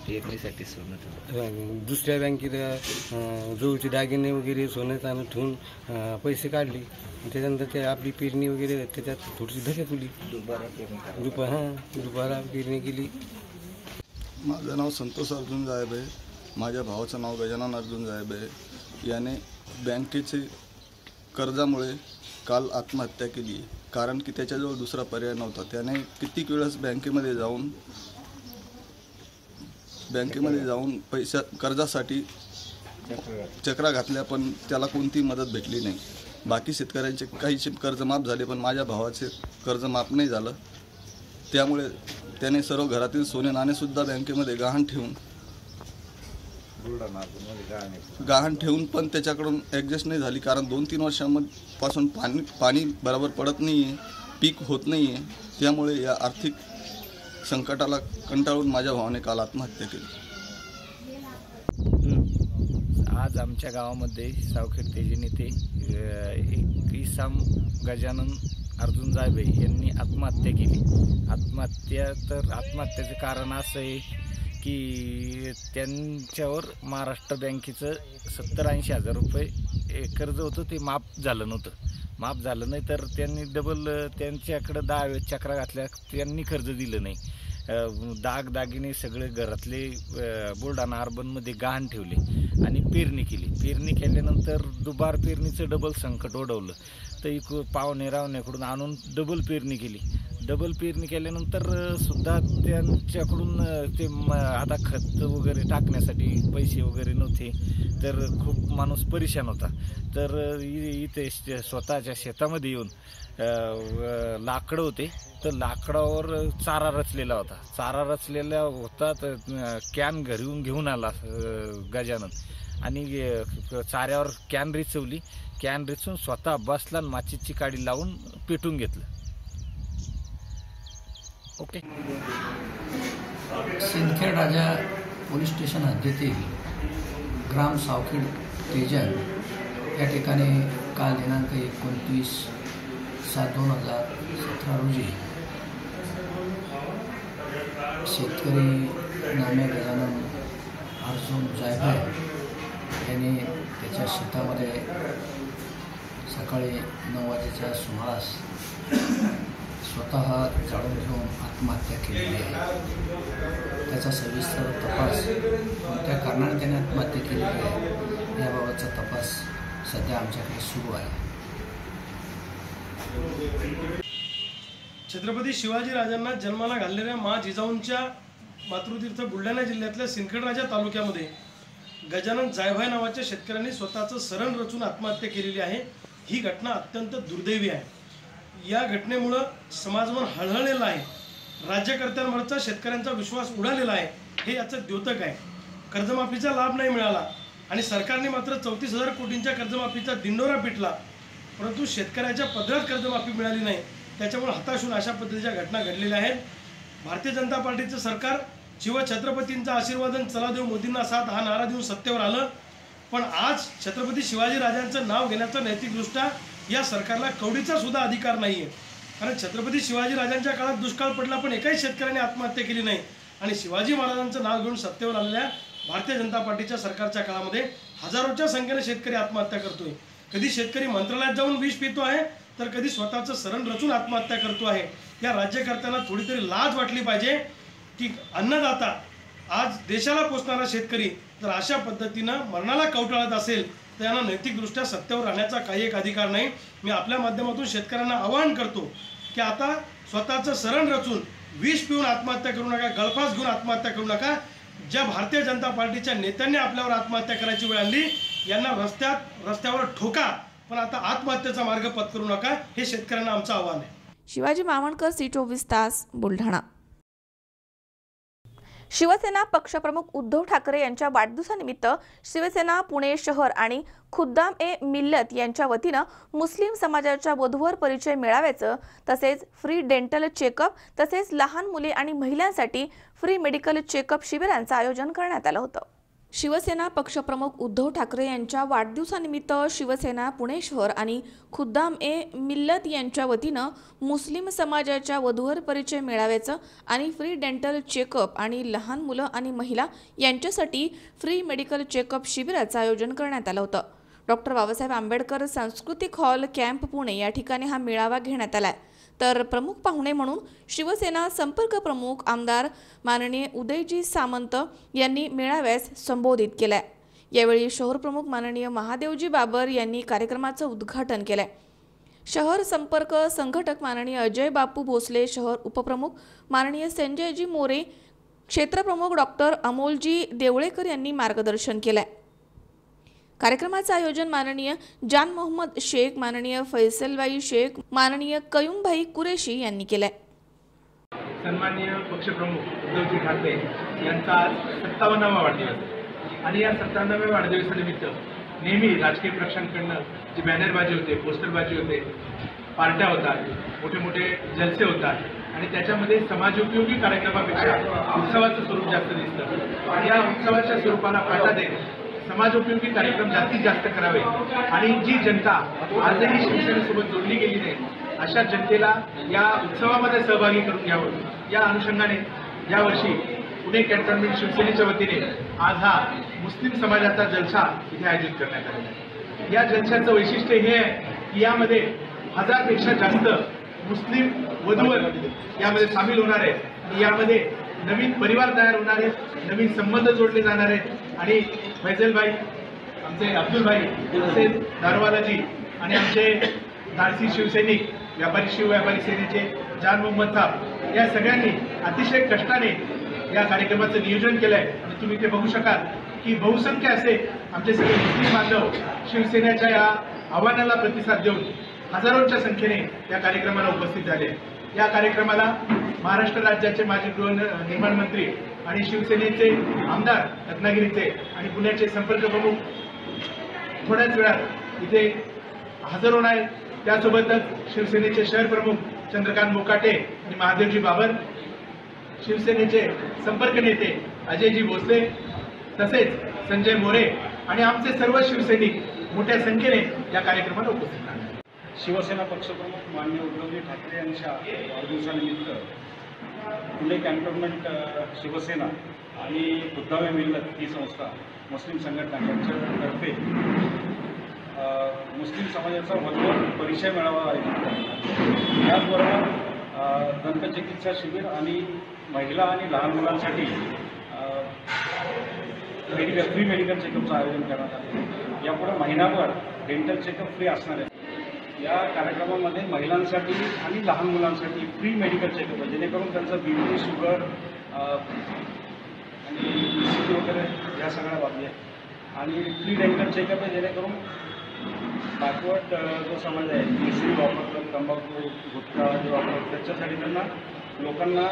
टेकणीसाठी सोनं दुसऱ्या बँकेत जवळचे दागिने वगैरे सोन्यात आणून ठेवून पैसे काढले. त्याच्यानंतर ते आपली पेरणी वगैरे त्याच्यात थोडीशी धक्यातुली दुपारा पेरणी केली. माझं नाव संतोष अर्जुन जायभाई, माझ्या भावाचं नाव गजानन अर्जुन जायभाई. याने बँकेचे कर्जामुळे काल आत्महत्या केली, कारण की त्याच्याजवळ दुसरा पर्याय नव्हता. त्याने कित्येक वेळेस बँकेमध्ये जाऊन पैसा कर्जासाठी चक्रा घातल्या, पण त्याला कोणती मदत भेटली नाही. बाकी शेतकऱ्यांचे काही कर्ज माफ झाले, पण माझ्या भावाचे कर्ज माफ नाही झालं. त्यामुळे त्याने सर्व घरातील सोने नाणेसुद्धा बँकेमध्ये गहाण ठेवून पण त्याच्याकडून ॲडजस्ट नाही झाली, कारण 2-3 वर्षांपासून पाणी बरोबर पडत नाही आहे, पीक होत नाही आहे. त्यामुळे या आर्थिक संकटाला कंटाळून माझ्या भावाने काल आत्महत्या केली. आज आमच्या गावामध्ये सावखेड तेजी येथे इसाम गजानन अर्जुन जायभाई यांनी आत्महत्या केली. आत्महत्याचं कारण असं आहे की त्यांच्यावर महाराष्ट्र बँकेचं 70-80 हजार रुपये कर्ज होतं, ते माफ झालं नाही. तर त्यांनी डबल त्यांच्याकडं 10 वेळेस चक्रा घातल्या, त्यांनी कर्ज दिलं नाही. दागिने सगळे घरातले बुलढाणा अर्बनमध्ये गहाण ठेवले आणि पेरणी केल्यानंतर दुबार पेरणीचं डबल संकट ओढवलं. तर पाहुणे रावण्याकडून आणून डबल पेरणी केल्यानंतर सुद्धा त्यांच्याकडून ते आता खत वगैरे टाकण्यासाठी पैसे वगैरे नव्हते. तर खूप माणूस परेशान होता. तर इथे स्वतःच्या शेतामध्ये येऊन लाकडं होते, तर लाकडावर चारा रचलेला होता. तर कॅन घरी घेऊन आला गजानन आणि चाऱ्यावर कॅन रिचून स्वतः बसला आणि माचीची काडी लावून पेटून घेतलं. Okay. Sindkhed Raja police station हद्दीतील ग्राम सावखेड तेजन या ठिकाणी काल दिनांक 29/7/2017 रोजी शेतकरी नामे गजानन अर्जुन जायभाई यांनी त्याच्या शेतामध्ये सकाळी 9 वाजेच्या सुमारास स्वतः जाळून घेऊन आत्महत्या केलेली आहे. त्याचा सविस्तर तपास, कोणत्या कारणाने त्याने आत्महत्या केलेली आहे याबाबतचा तपास सध्या आमच्याकडे सुरू आहे. छत्रपती शिवाजी राजांना जन्माला घाललेल्या मा जिजाऊंच्या मातृतीर्थ बुलढाणा जिल्ह्यातल्या सिंदखेडराजा तालुक्यामध्ये गजानन जायभाई नावाच्या शेतकऱ्यांनी स्वतःचं सरण रचून आत्महत्या केलेली आहे। ही घटना अत्यंत दुर्दैवी आहे। या घटनेमुळं समाजमन हळहळलेलं आहे। राज्यकर्त्यांवरचा शेतकऱ्यांचा विश्वास उडालेला आहे, हे याचं द्योतक आहे। कर्जमाफीचा लाभ नाही मिळाला आणि सरकारने मात्र 34,000 कोटींच्या कर्जमाफीचा दिंडोरा पिटला, परंतु शेतकऱ्याच्या पदरात कर्जमाफी मिळाली नाही। त्याच्यामुळे हताश होऊन अशा पद्धतीच्या घटना घडलेल्या आहेत। भारतीय जनता पार्टीचं सरकार शिवछत्रपतींचा आशीर्वादन चला देऊ मोदींना साथ हा नारा देऊन सत्तेवर आलं, पण आज छत्रपती शिवाजी राजांचं नाव घेण्याचा नैतिकदृष्ट्या या सरकारला कवडीचा सुद्धा अधिकार नाही आहे। कारण छत्रपती शिवाजी राजांच्या काळात दुष्काळ पडला पण एकाही शेतकऱ्याने आत्महत्या केली नाही आणि शिवाजी महाराजांचं नाव घेऊन सत्तेवर आलेल्या भारतीय जनता पार्टीच्या सरकारच्या काळामध्ये हजारोच्या संख्येने शेतकरी आत्महत्या करतोय। कधी शेतकरी मंत्रालयात जाऊन विष पितो आहे तर कधी स्वतःचं सरण रचून आत्महत्या करतो आहे। या राज्यकर्त्यांना थोडी तरी लाज वाटली पाहिजे की अन्नदाता आज देशाला पोचणारा शेतकरी जर अशा पद्धतीनं मरणाला कवटाळत असेल तर यांना नैतिकदृष्ट्या सत्तेवर राहण्याचा काही एक अधिकार नाही। मी आपल्या माध्यमातून शेतकऱ्यांना आवाहन करतो की आता स्वतःचं सरण रचून विष पिऊन आत्महत्या करू नका, गळफास घेऊन आत्महत्या करू नका। ज्या भारतीय जनता पार्टीच्या नेत्यांनी आपल्यावर आत्महत्या करायची वेळ आणली यांना रस्त्यावर ठोका, पण आता आत्महत्येचा मार्ग पत्करू नका, हे शेतकऱ्यांना आमचं आव्हान आहे। शिवाजी मावणकर, C24 तास, बुलढाणा। शिवसेना पक्षप्रमुख उद्धव ठाकरे यांच्या वाढदिवसानिमित्त शिवसेना पुणे शहर आणि खुद्दाम ए मिल्लत यांच्या वतीनं मुस्लिम समाजाच्या वधूवर परिचय मेळाव्याचं तसेच फ्री डेंटल चेकअप तसेच लहान मुले आणि महिलांसाठी फ्री मेडिकल चेकअप शिबिरांचं आयोजन करण्यात आलं होतं। शिवसेना पक्षप्रमुख उद्धव ठाकरे यांच्या वाढदिवसानिमित्त शिवसेना पुणे शहर आणि खुद्दाम ए मिल्लत यांच्या वतीनं मुस्लिम समाजाच्या वधूवर परिचय मेळाव्याचं आणि फ्री डेंटल चेकअप आणि लहान मुलं आणि महिला यांच्यासाठी फ्री मेडिकल चेकअप शिबिराचं आयोजन करण्यात आलं होतं। डॉक्टर बाबासाहेब आंबेडकर सांस्कृतिक हॉल कॅम्प पुणे या ठिकाणी हा मेळावा घेण्यात आलाय। तर प्रमुख पाहुणे म्हणून शिवसेना संपर्क प्रमुख आमदार माननीय उदयजी सामंत यांनी मेळाव्यास संबोधित केलाय। यावेळी शहर प्रमुख माननीय महादेवजी बाबर यांनी कार्यक्रमाचं उद्घाटन केलंय। शहर संपर्क संघटक माननीय अजय बापू भोसले, शहर उपप्रमुख माननीय संजयजी मोरे, क्षेत्रप्रमुख डॉक्टर अमोलजी देवळेकर यांनी मार्गदर्शन केलंय। कार्यक्रमाचं आयोजन माननीय जान मोहम्मद शेख, माननीय फैसलभाई शेख, माननीय कयूमभाई कुरेशी यांनी केलंय। सन्माननीय पक्षप्रमुख उद्धवजी ठाकरे यांचा आज 57वा वाढदिवस आणि या 57व्या वाढदिवसानिमित्त नेहमी राजकीय पक्षांकडनं जी बॅनरबाजी होते, पोस्टरबाजी होते, पार्ट्या होतात, मोठे मोठे जलसे होतात आणि त्याच्यामध्ये समाजोपयोगी कार्यक्रमापेक्षा उत्सवाचं स्वरूप जास्त दिसतं आणि या उत्सवाच्या स्वरूपाला फाटा देत समाजोपयोगी कार्यक्रम जास्तीत जास्त करावे आणि जी जनता आजही शिवसेनेसोबत जोडली गेली नाही अशा जनतेला या उत्सवामध्ये सहभागी करून घ्यावं, या अनुषंगाने यावर्षी पुणे कॅन्टोन्मेंट शिवसेनेच्या वतीने आज हा मुस्लिम समाजाचा जलसा इथे आयोजित करण्यात आलेला आहे। या जलशाचं वैशिष्ट्य हे आहे की यामध्ये 1000 पेक्षा जास्त मुस्लिम वधूवर यामध्ये सामील होणार आहेत। यामध्ये नवीन परिवार तयार होणार आहेत, नवीन संबंध जोडले जाणार आहेत आणि फैजलभाई, आमचे अब्दुलभाई, तसेच दारवालाजी आणि आमचे धाडसी शिवसैनिक, शिव व्यापारी सेनेचे जान मोहम्मद साहेब या सगळ्यांनी अतिशय कष्टाने या कार्यक्रमाचं नियोजन केलं आहे आणि तुम्ही ते बघू शकाल की बहुसंख्य असे आमचे सगळे मुस्लिम बांधव शिवसेनेच्या या आव्हानाला प्रतिसाद देऊन हजारोंच्या संख्येने या कार्यक्रमाला उपस्थित झाले। या कार्यक्रमाला महाराष्ट्र राज्याचे माजी गृहनिर्माण मंत्री आणि शिवसेनेचे आमदार रत्नागिरीचे आणि पुण्याचे संपर्क प्रमुख थोड्याच वेळात इथे हजर होणार आहेत। त्यासोबतच शिवसेनेचे शहर प्रमुख चंद्रकांत मोकाटे आणि महादेवजी बाबर, शिवसेनेचे संपर्क नेते अजयजी भोसले, तसेच संजय मोरे आणि आमचे सर्व शिवसैनिक मोठ्या संख्येने या कार्यक्रमाला उपस्थित आहेत। शिवसेना पक्षप्रमुख माननीय उद्धवजी ठाकरे यांच्या वाढदिवसानिमित्त पुणे कॅन्टोन्मेंट शिवसेना आणि खुद्दाम ए मिल्लत ही संस्था मुस्लिम संघटनांच्यातर्फे मुस्लिम समाजाचा वधूवर परिचय मेळावा आयोजित करण्यात। याचबरोबर दंतचिकित्सा शिबिर आणि महिला आणि लहान मुलांसाठी फ्री मेडिकल चेकअपचं आयोजन करण्यात आलं। यापुढे महिनाभर डेंटल चेकअप फ्री असणार आहे। या कार्यक्रमामध्ये महिलांसाठी आणि लहान मुलांसाठी फ्री मेडिकल चेकअप आहे, जेणेकरून त्यांचं BP, शुगर आणि ECG वगैरे या सगळ्या बाबी आहेत. आणि फ्री डेंटल चेकअप आहे, जेणेकरून बॅकवर्ड जो समाज आहे, मिसरी वापरतात, तंबाखू, गुटखा जे वापरतात, त्याच्यासाठी त्यांना लोकांना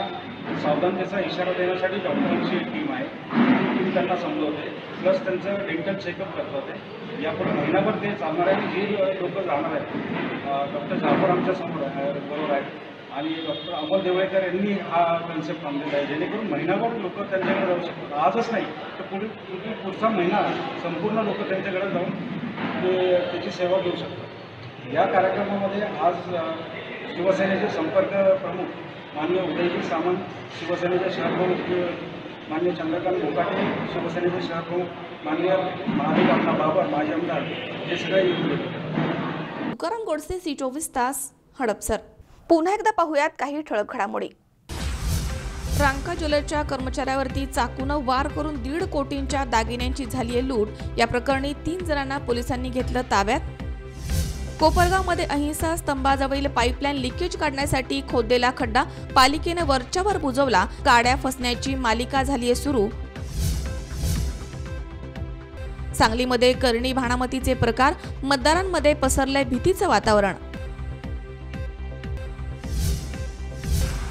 सावधानतेचा इशारा देण्यासाठी डॉक्टरांची एक टीम आहे. ती टीम त्यांना समजवते, प्लस त्यांचं डेंटल चेकअप करतात. यापुढे महिनाभर ते चालणार आहे. जे लोक जाणार आहेत, डॉक्टर जाफर आमच्यासमोर बरोबर आहेत आणि डॉक्टर अमोल देवळेकर यांनी हा कन्सेप्ट आणलेला आहे, जेणेकरून महिनाभर लोक त्यांच्याकडे जाऊ शकतात. आजच नाही तर पुढचा महिना संपूर्ण लोक त्यांच्याकडे जाऊन त्याची सेवा घेऊ शकतात. या कार्यक्रमामध्ये आज शिवसेनेचे संपर्क प्रमुख माननीय उदयजी सामंत, शिवसेनेचे शहरप्रमुख माननीय चंद्रकांत मोकाटे, शिवसेनेचे शहरप्रमुख माननीय महादेव अण्णा बाबर, माजी आमदार, हे सगळे येऊन गेले. तुकाराम गोडसे, C24 तास, हडपसर. पुन्हा एकदा पाहूयात काही ठळक घडामोडी. रांका ज्वेलरच्या कर्मचाऱ्यावरती चाकूनं वार करून 1.5 कोटींच्या दागिन्यांची झाली आहे लूट. या प्रकरणी 3 जणांना पोलिसांनी घेतलं ताब्यात. कोपरगावमध्ये अहिंसा स्तंभाजवळील पाईपलाईन लिकेज काढण्यासाठी खोदलेला खड्डा पालिकेने वरच्यावर बुजवला. गाड्या फसण्याची मालिका झाली आहे सुरू. सांगलीमध्ये करणी भाणामतीचे प्रकार, मतदारांमध्ये पसरलंय भीतीचं वातावरण.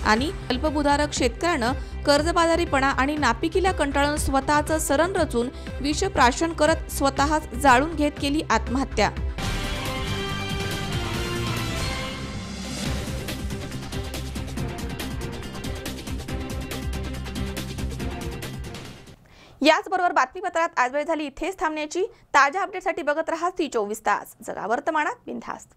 आणि अल्पभूधारक शेतकऱ्यानं कर्जबाजारीपणा आणि नापिकीला कंटाळून स्वतःचं सरण रचून विषप्राशन करत स्वतःच जाळून घेत केली आत्महत्या. याचबरोबर बातमीपत्रात आज वेळ झाली इथेच थांबण्याची. ताज्या अपडेटसाठी बघत रहा C24 तास. जगा वर्तमानात बिनधास्त.